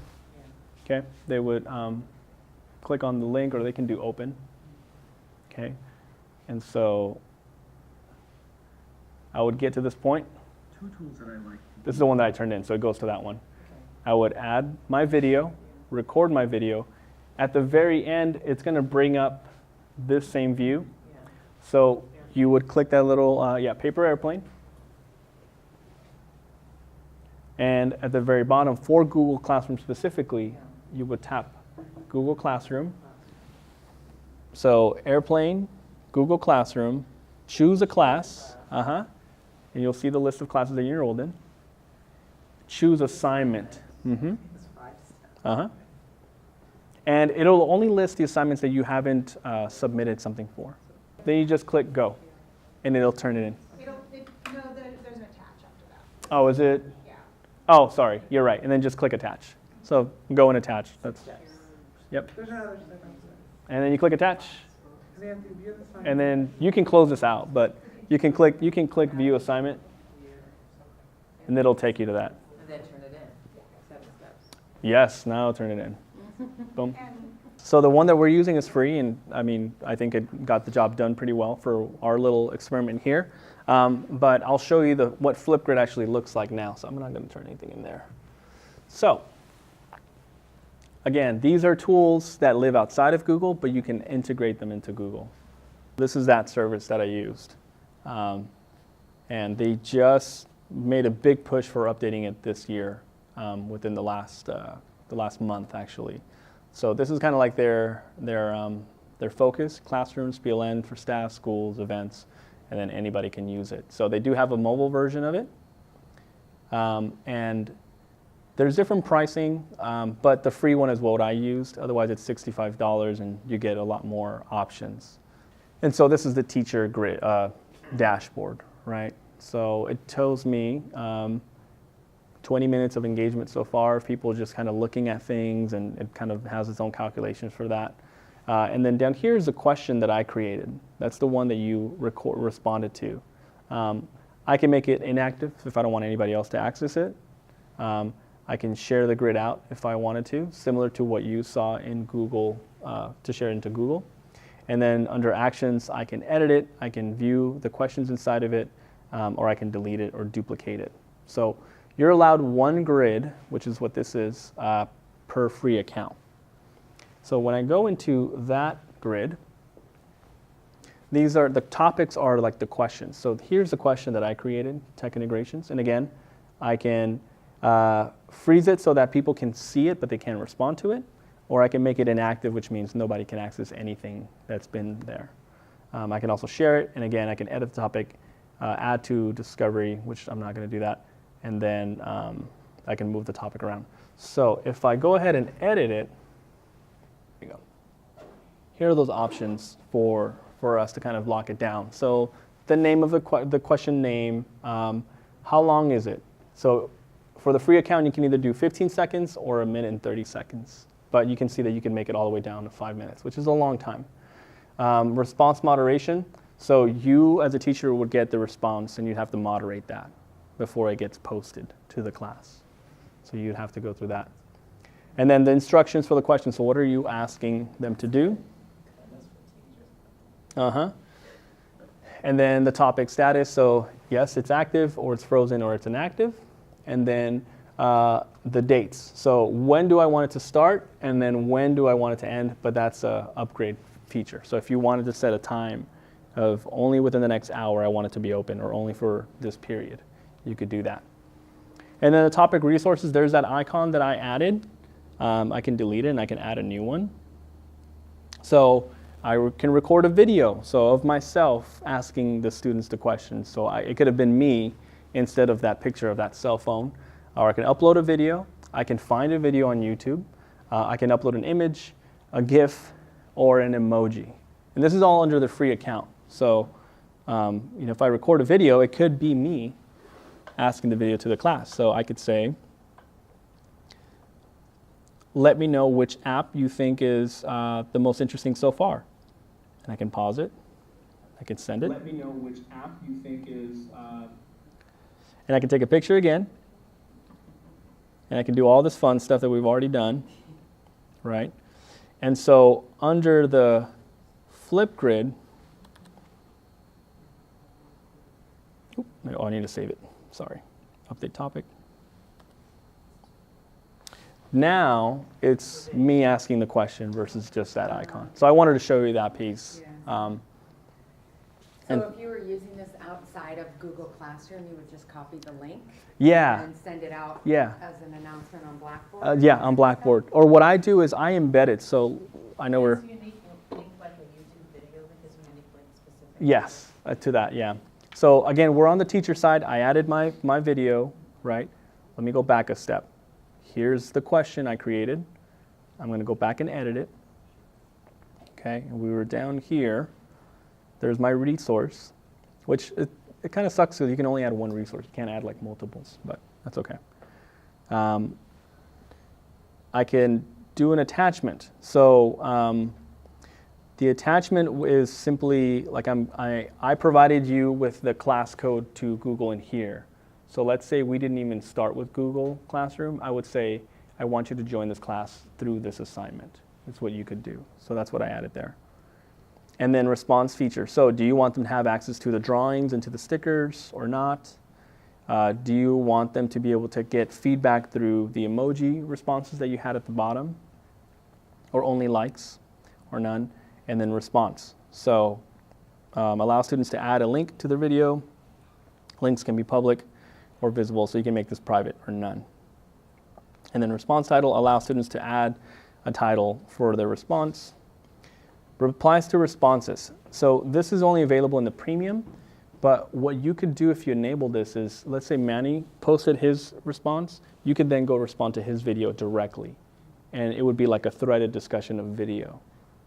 Okay, they would click on the link, or they can do open. Okay, and so I would get to this point. 2 tools that I like. This is the one that I turned in, so it goes to that one. I would add my video, record my video. At the very end, it's going to bring up this same view. Yeah. So you would click that little, paper airplane. And at the very bottom, for Google Classroom specifically, you would tap Google Classroom. So airplane, Google Classroom, choose a class, and you'll see the list of classes that you're enrolled in. Choose assignment. And it'll only list the assignments that you haven't submitted something for. Then you just click go, and it'll turn it in. No, there's an attach after that. Oh, is it? Yeah. Oh, sorry, you're right. And then just click attach. So go and attach. Yep. There's another step. And then you click attach. And then you can close this out, but you can click view assignment, and it'll take you to that. And then turn it in. 7 steps. Yes, now turn it in. Boom. So the one that we're using is free, and I think it got the job done pretty well for our little experiment here. But I'll show you what Flipgrid actually looks like now. So I'm not going to turn anything in there. So again, these are tools that live outside of Google, but you can integrate them into Google. This is that service that I used. And they just made a big push for updating it this year, within the last month, actually. So this is kind of like their focus: classrooms, PLN for staff, schools, events, and then anybody can use it. So they do have a mobile version of it, and there's different pricing, but the free one is what I used. Otherwise, it's $65, and you get a lot more options. And so this is the teacher grid dashboard, right? So it tells me 20 minutes of engagement so far, people just kind of looking at things, and it kind of has its own calculations for that. And then down here is the question that I created. That's the one that you responded to. I can make it inactive if I don't want anybody else to access it. I can share the grid out if I wanted to, similar to what you saw in Google, to share into Google. And then under actions, I can edit it, I can view the questions inside of it, or I can delete it or duplicate it. So you're allowed 1 grid, which is what this is, per free account. So when I go into that grid, These are, the topics are like the questions. So here's the question that I created, tech integrations. And again, I can freeze it so that people can see it, but they can't respond to it. Or I can make it inactive, which means nobody can access anything that's been there. I can also share it. And again, I can edit the topic, add to discovery, which I'm not going to do that. And then I can move the topic around. So if I go ahead and edit it, here we go. Here are those options for us to kind of lock it down. So the name of the question name, how long is it? So for the free account, you can either do 15 seconds or 1 minute and 30 seconds. But you can see that you can make it all the way down to 5 minutes, which is a long time. Response moderation. So you as a teacher would get the response and you'd have to moderate that before it gets posted to the class. So you'd have to go through that. And then the instructions for the question. So what are you asking them to do? And then the topic status. So yes, it's active, or it's frozen, or it's inactive. And then the dates. So when do I want it to start, and then when do I want it to end? But that's a upgrade feature. So if you wanted to set a time of only within the next hour I want it to be open, or only for this period, you could do that. And then the topic resources, there's that icon that I added. I can delete it and I can add a new one. So I can record a video, so of myself asking the students the questions. So it could have been me instead of that picture of that cell phone. Or I can upload a video. I can find a video on YouTube. I can upload an image, a GIF, or an emoji. And this is all under the free account. So if I record a video, it could be me asking the video to the class. So I could say, let me know which app you think is the most interesting so far. And I can pause it. I can send it. Let me know which app you think is... And I can take a picture again. And I can do all this fun stuff that we've already done, right? And so under the Flipgrid, I need to save it. Sorry. Update topic. Now it's me asking the question versus just that icon. So I wanted to show you that piece. So if you were using this outside of Google Classroom, you would just copy the link and send it out as an announcement on Blackboard? Yeah, on Blackboard. Or what I do is I embed it. So I know we're... Is unique link like a YouTube video because unique link specific? Yes, to that, yeah. So again, we're on the teacher side. I added my video, right? Let me go back a step. Here's the question I created. I'm going to go back and edit it. Okay, and we were down here. There's my resource, which it kind of sucks because you can only add one resource. You can't add like multiples, but that's okay. I can do an attachment. So the attachment is simply like I provided you with the class code to Google in here. So let's say we didn't even start with Google Classroom. I would say, I want you to join this class through this assignment. That's what you could do. So that's what I added there. And then response feature. So do you want them to have access to the drawings and to the stickers or not? Do you want them to be able to get feedback through the emoji responses that you had at the bottom? Or only likes or none? And then response. So allow students to add a link to the video. Links can be public or visible, so you can make this private or none. And then response title, allow students to add a title for their response. Replies to responses. So this is only available in the premium, but what you could do if you enable this is, let's say Manny posted his response, you could then go respond to his video directly. And it would be like a threaded discussion of video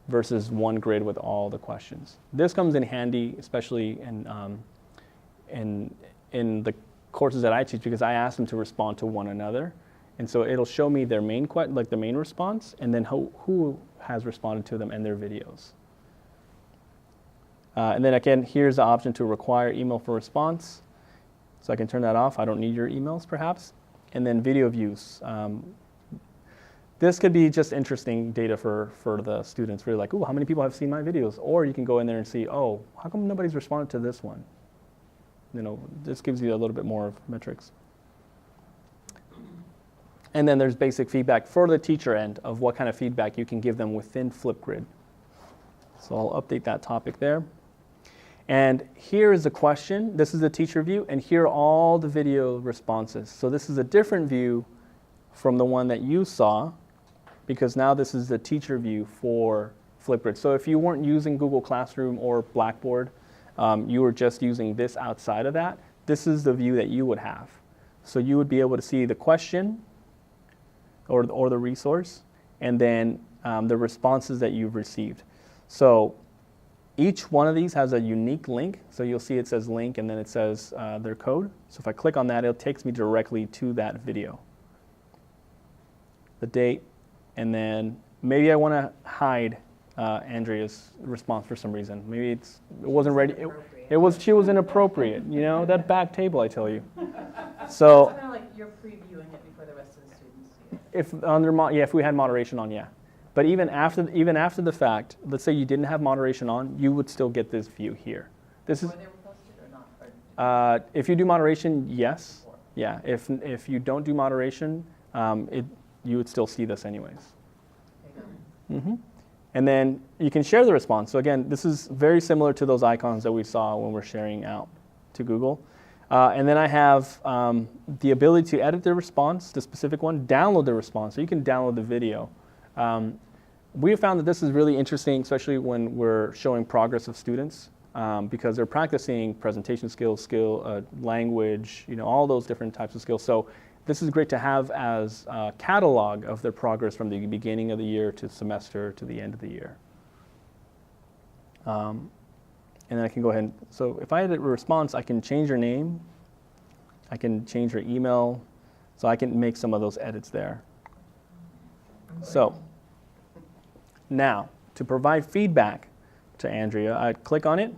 versus one grid with all the questions. This comes in handy, especially in the courses that I teach, because I ask them to respond to one another. And so it'll show me their main the main response, and then who has responded to them and their videos. And then again, here's the option to require email for response. So I can turn that off. I don't need your emails, perhaps. And then video views. This could be just interesting data for the students. Really like, ooh, how many people have seen my videos? Or you can go in there and see, oh, how come nobody's responded to this one? This gives you a little bit more of metrics. And then there's basic feedback for the teacher end of what kind of feedback you can give them within Flipgrid. So I'll update that topic there. And here is the question. This is the teacher view, and here are all the video responses. So this is a different view from the one that you saw, because now this is the teacher view for Flipgrid. So if you weren't using Google Classroom or Blackboard, you were just using this outside of that, this is the view that you would have. So you would be able to see the question or the resource, and then the responses that you've received. So each one of these has a unique link. So you'll see it says link, and then it says their code. So if I click on that, it takes me directly to that video. The date, and then maybe I want to hide Andrea's response for some reason. Maybe it wasn't ready. She was inappropriate. You know, that back table, I tell you. So It's kind of like you're previewing it before the rest of the students see it. if we had moderation on, yeah. But even after the fact, let's say you didn't have moderation on, you would still get this view here. This is Before they were posted or not? Or if you do moderation, yes, yeah. If you don't do moderation, you would still see this anyways. okay, And then you can share the response. So again, this is very similar to those icons that we saw when we're sharing out to Google. And then I have the ability to edit the response, the specific one, download the response. So you can download the video. We have found that this is really interesting, especially when we're showing progress of students, because they're practicing presentation skills, language, all those different types of skills. So this is great to have as a catalog of their progress from the beginning of the year to semester to the end of the year. And then I can go ahead. So if I edit a response, I can change your name. I can change your email. So I can make some of those edits there. So now, to provide feedback to Andrea, I click on it.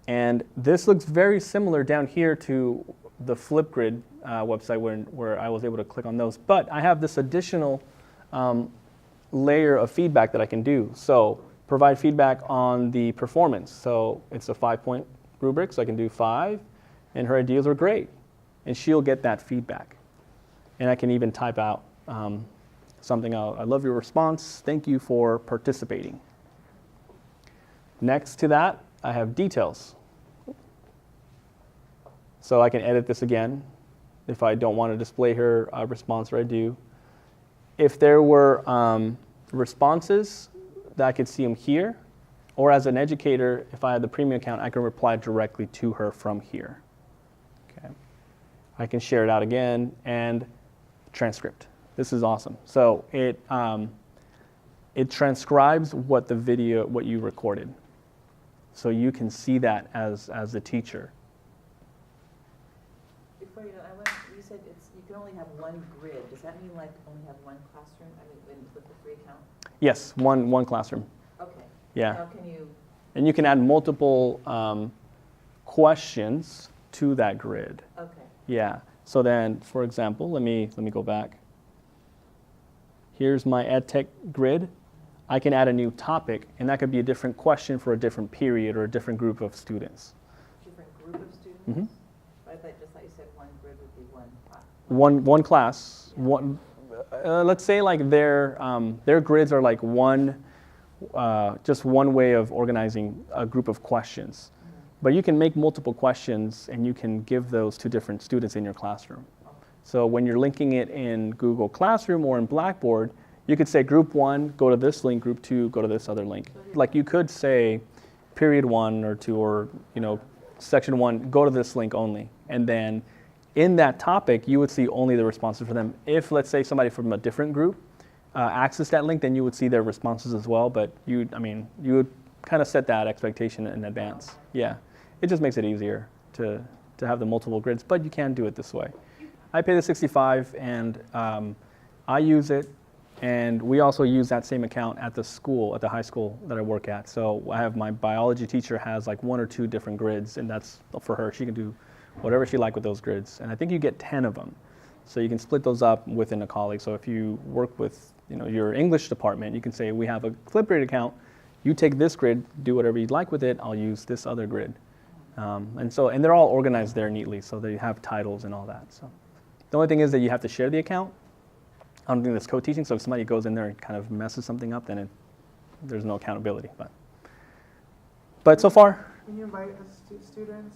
And this looks very similar down here to the Flipgrid website where I was able to click on those. But I have this additional layer of feedback that I can do. So provide feedback on the performance. So it's a 5-point rubric, so I can do 5. And her ideas were great. And she'll get that feedback. And I can even type out something out. I love your response. Thank you for participating. Next to that, I have details. So I can edit this again if I don't want to display her response, or I do. If there were responses, that I could see them here. Or as an educator, if I had the premium account, I can reply directly to her from here. Okay. I can share it out again, and transcript. This is awesome. So it transcribes what you recorded. So you can see that as a teacher. Before you said you can only have one grid. Does that mean like only have one classroom? I mean, with the free account? Yes, one classroom. Okay. Yeah. How can you? And you can add multiple questions to that grid. Okay. Yeah. So then, for example, let me go back. Here's my EdTech grid. I can add a new topic, and that could be a different question for a different period or a different group of students. Different group of students? Mm-hmm. I thought you said one grid would be one class. One class. Let's say like their grids are like just one way of organizing a group of questions. Mm-hmm. But you can make multiple questions, and you can give those to different students in your classroom. So when you're linking it in Google Classroom or in Blackboard, you could say group 1, go to this link, group 2, go to this other link. Like you could say period 1 or 2 or section 1, go to this link only. And then in that topic, you would see only the responses for them. If, let's say, somebody from a different group accessed that link, then you would see their responses as well. But you would kind of set that expectation in advance. Yeah, it just makes it easier to have the multiple grids, but you can do it this way. I pay the $65, and I use it, and we also use that same account at the school, at the high school that I work at. So I have my biology teacher has like 1 or 2 different grids, and that's for her. She can do whatever she likes with those grids, and I think you get 10 of them. So you can split those up within a colleague. So if you work with your English department, you can say, we have a Flipgrid account. You take this grid, do whatever you'd like with it. I'll use this other grid. And they're all organized there neatly, so they have titles and all that. So the only thing is that you have to share the account. I don't think that's co-teaching, so if somebody goes in there and kind of messes something up, then there's no accountability. But But so far, When you invite students,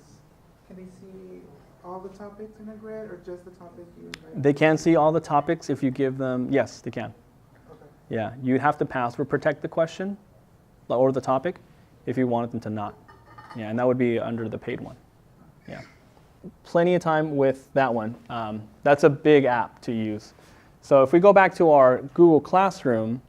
can they see all the topics in a grid or just the topic you invite? they can see all the topics if you give them, yes, they can. Okay. Yeah, you'd have to password protect the question or the topic if you wanted them to not. Yeah, and that would be under the paid one. Yeah. Plenty of time with that one. That's a big app to use. So if we go back to our Google Classroom,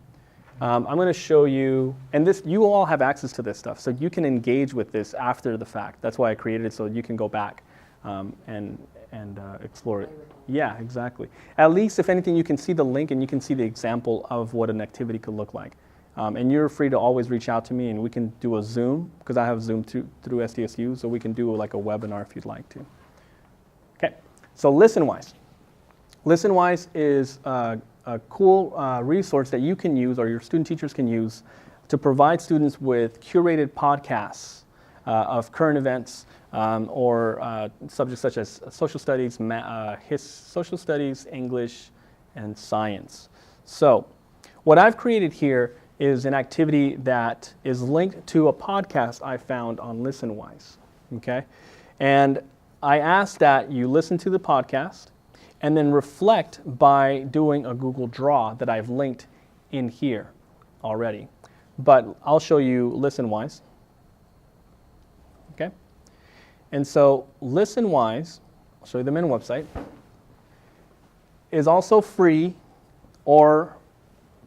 I'm going to show you, and this, you all have access to this stuff, so you can engage with this after the fact. That's why I created it, so you can go back and explore it. Yeah, exactly. At least, if anything, you can see the link and you can see the example of what an activity could look like. And you're free to always reach out to me, and we can do a Zoom, because I have Zoom through SDSU, so we can do like a webinar if you'd like to. Okay, so Listenwise. Listenwise is a cool resource that you can use, or your student teachers can use, to provide students with curated podcasts of current events or subjects such as social studies, social studies, English, and science. So what I've created here is an activity that is linked to a podcast I found on Listenwise. Okay, and I asked that you listen to the podcast and then reflect by doing a Google Draw that I've linked in here already. But I'll show you Listenwise. Okay? And so Listenwise, I'll show you the main website, is also free or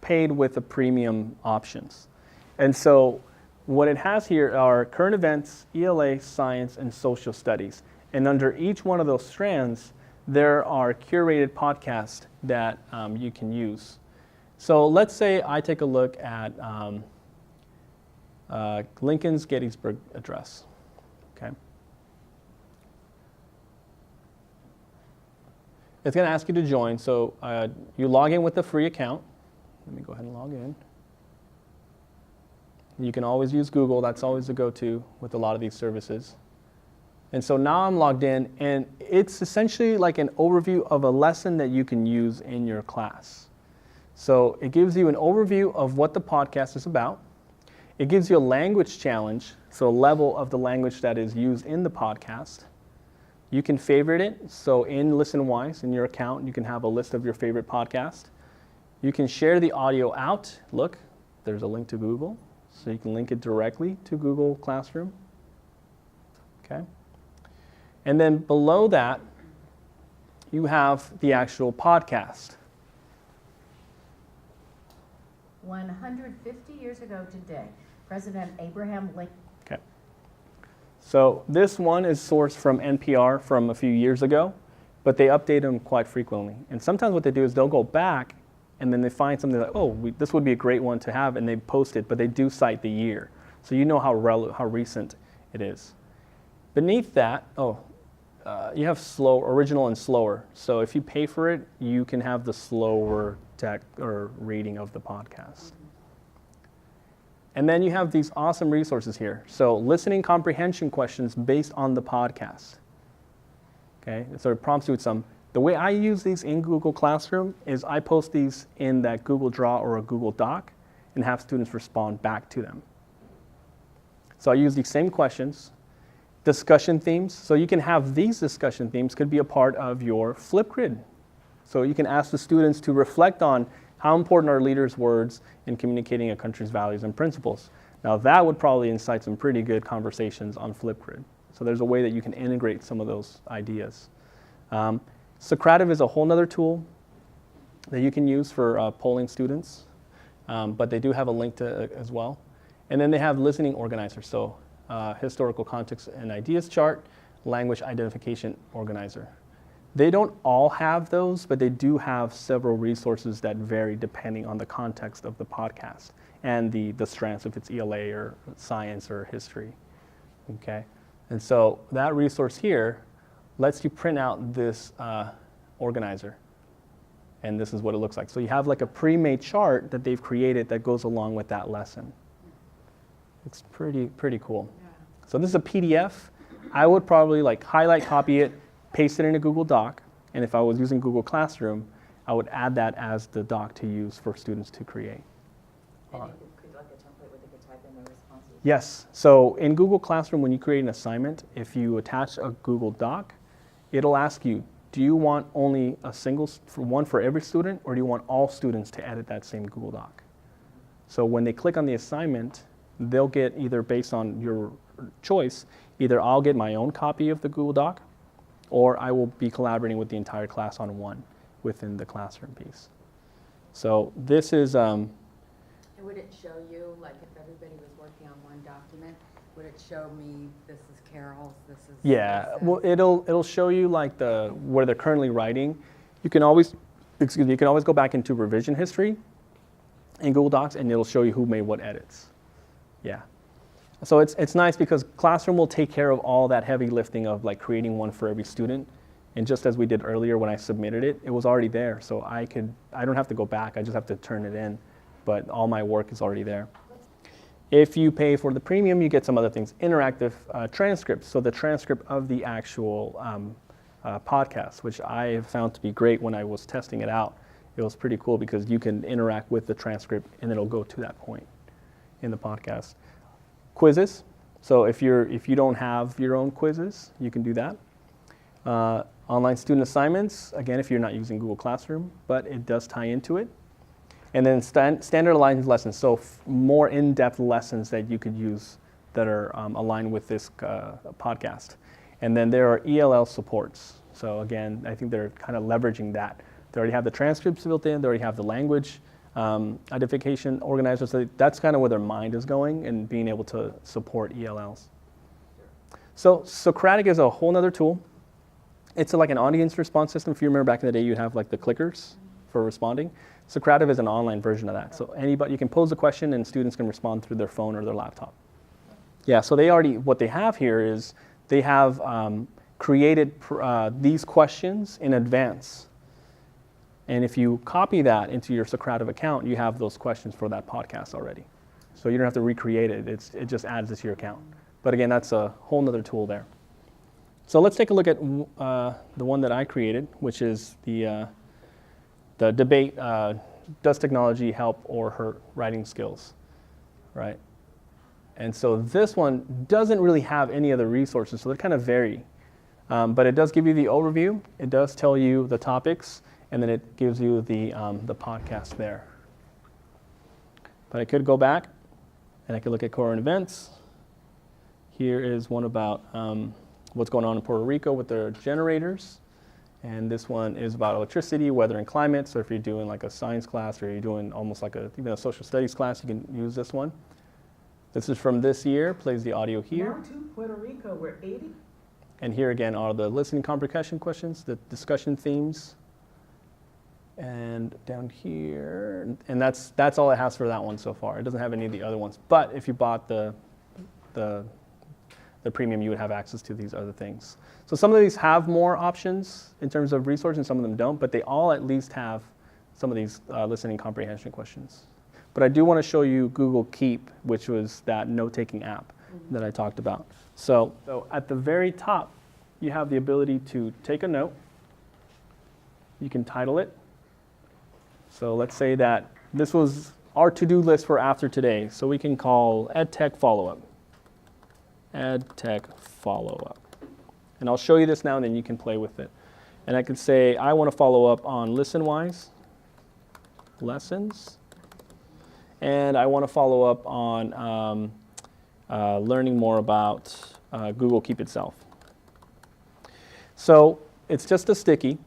paid with the premium options. And so what it has here are current events, ELA, science, and social studies. And under each one of those strands, there are curated podcasts that you can use. So let's say I take a look at Lincoln's Gettysburg Address. Okay. It's going to ask you to join. So you log in with the free account. Let me go ahead and log in. You can always use Google. That's always the go-to with a lot of these services. And so now I'm logged in, and it's essentially like an overview of a lesson that you can use in your class. So it gives you an overview of what the podcast is about. It gives you a language challenge, so a level of the language that is used in the podcast. You can favorite it. So in Listenwise, in your account, you can have a list of your favorite podcast. You can share the audio out. Look, there's a link to Google. So you can link it directly to Google Classroom. Okay. And then below that, you have the actual podcast. 150 years ago today, President Abraham Lincoln. Okay. So this one is sourced from NPR from a few years ago, but they update them quite frequently. And sometimes what they do is they'll go back and then they find something like, oh, this would be a great one to have, and they post it, but they do cite the year. So you know how recent it is. Beneath that, you have original and slower. So if you pay for it, you can have the slower text or reading of the podcast. And then you have these awesome resources here. So listening comprehension questions based on the podcast. Okay, so it prompts you with some. The way I use these in Google Classroom is I post these in that Google Draw or a Google Doc and have students respond back to them. So I use these same questions. Discussion themes. So you can have these discussion themes could be a part of your Flipgrid. So you can ask the students to reflect on how important are leaders' words in communicating a country's values and principles. Now that would probably incite some pretty good conversations on Flipgrid. So there's a way that you can integrate some of those ideas. Socrative is a whole other tool that you can use for polling students, but they do have a link to it as well. And then they have listening organizer. So historical context and ideas chart, language identification organizer. They don't all have those, but they do have several resources that vary depending on the context of the podcast and the strands, if it's ELA or science or history. Okay, and so that resource here lets you print out this organizer, and this is what it looks like. So you have like a pre-made chart that they've created that goes along with that lesson. It's pretty cool. Yeah. So this is a PDF. I would probably like highlight, copy it, paste it in a Google Doc, and if I was using Google Classroom, I would add that as the doc to use for students to create. And you could like a template where they could type in their responses? Yes. So in Google Classroom, when you create an assignment, if you attach a Google Doc, it'll ask you, do you want only a single, one for every student, or do you want all students to edit that same Google Doc? So when they click on the assignment, they'll get either based on your choice, either I'll get my own copy of the Google Doc, or I will be collaborating with the entire class on one within the classroom piece. So this is, And would it show you, like if everybody was working on one document, would it show me this is Carol's, this is yeah, Lisa's? well, it'll show you like where they're currently writing. You can always, you can always go back into revision history in Google Docs, and it'll show you who made what edits. Yeah. So it's nice because Classroom will take care of all that heavy lifting of like creating one for every student. And just as we did earlier when I submitted it, it was already there. So I don't have to go back, I just have to turn it in. But all my work is already there. If you pay for the premium, you get some other things. Interactive transcripts, so the transcript of the actual podcast, which I have found to be great when I was testing it out. It was pretty cool because you can interact with the transcript and it'll go to that point in the podcast. Quizzes, so if you don't have your own quizzes, you can do that. Online student assignments, again, if you're not using Google Classroom, but it does tie into it. And then standardized lessons, so more in-depth lessons that you could use that are aligned with this podcast. And then there are ELL supports. So again, I think they're kind of leveraging that. They already have the transcripts built in, they already have the language identification organizers. So that's kind of where their mind is going and being able to support ELLs. So Socratic is a whole nother tool. It's like an audience response system. If you remember back in the day, you'd have like the clickers for responding. Socratic is an online version of that. So anybody, you can pose a question and students can respond through their phone or their laptop. Yeah, so what they have here is they have created these questions in advance. And if you copy that into your Socratic account, you have those questions for that podcast already. So you don't have to recreate it. It just adds it to your account. But again, that's a whole nother tool there. So let's take a look at the one that I created, which is the debate, does technology help or hurt writing skills, right? And so this one doesn't really have any other resources, so they kind of vary. But it does give you the overview. It does tell you the topics, and then it gives you the podcast there. But I could go back, and I could look at current events. Here is one about what's going on in Puerto Rico with their generators. And this one is about electricity, weather, and climate. So if you're doing like a science class or you're doing almost like even a social studies class, you can use this one. This is from this year, plays the audio here. Now to Puerto Rico, we're 80. And here again are the listening comprehension questions, the discussion themes. And down here, and that's all it has for that one so far. It doesn't have any of the other ones. But if you bought the premium, you would have access to these other things. So some of these have more options in terms of resources, and some of them don't, but they all at least have some of these listening comprehension questions. But I do want to show you Google Keep, which was that note-taking app that I talked about. So at the very top, you have the ability to take a note. You can title it. So let's say that this was our to-do list for after today. So we can call EdTech Follow-Up. EdTech Follow-Up. And I'll show you this now, and then you can play with it. And I can say, I want to follow up on Listenwise lessons. And I want to follow up on learning more about Google Keep itself. So it's just a sticky,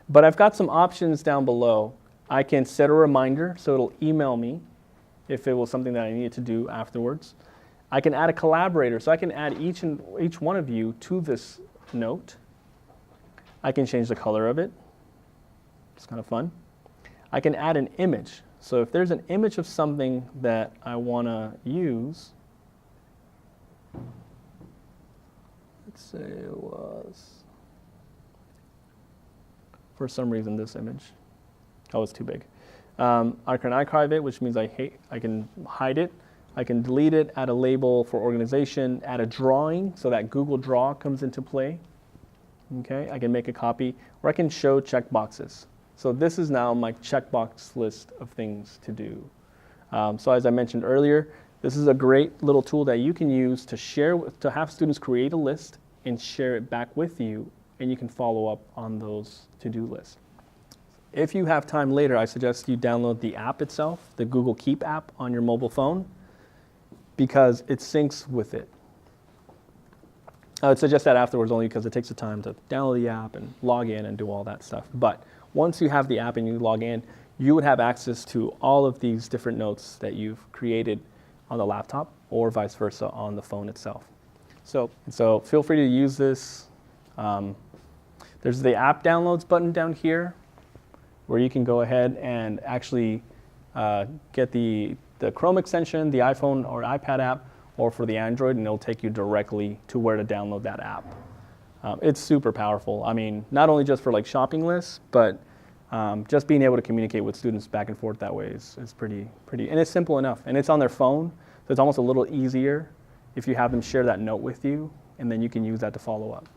but I've got some options down below. I can set a reminder, so it'll email me if it was something that I needed to do afterwards. I can add a collaborator, so I can add each one of you to this note. I can change the color of it. It's kind of fun. I can add an image. So if there's an image of something that I want to use, let's say it was, for some reason, this image. Oh, it's too big. I can archive it, which means I can hide it. I can delete it, add a label for organization, add a drawing so that Google Draw comes into play. Okay, I can make a copy, or I can show checkboxes. So this is now my checkbox list of things to do. So as I mentioned earlier, this is a great little tool that you can use to share, to have students create a list and share it back with you, and you can follow up on those to-do lists. If you have time later, I suggest you download the app itself, the Google Keep app on your mobile phone, because it syncs with it. I would suggest that afterwards only because it takes the time to download the app and log in and do all that stuff. But once you have the app and you log in, you would have access to all of these different notes that you've created on the laptop or vice versa on the phone itself. So feel free to use this. There's the app downloads button down here where you can go ahead and actually get the Chrome extension, the iPhone or iPad app, or for the Android, and it'll take you directly to where to download that app. It's super powerful. I mean, not only just for like shopping lists, but just being able to communicate with students back and forth that way is pretty, and it's simple enough. And it's on their phone, so it's almost a little easier if you have them share that note with you, and then you can use that to follow up.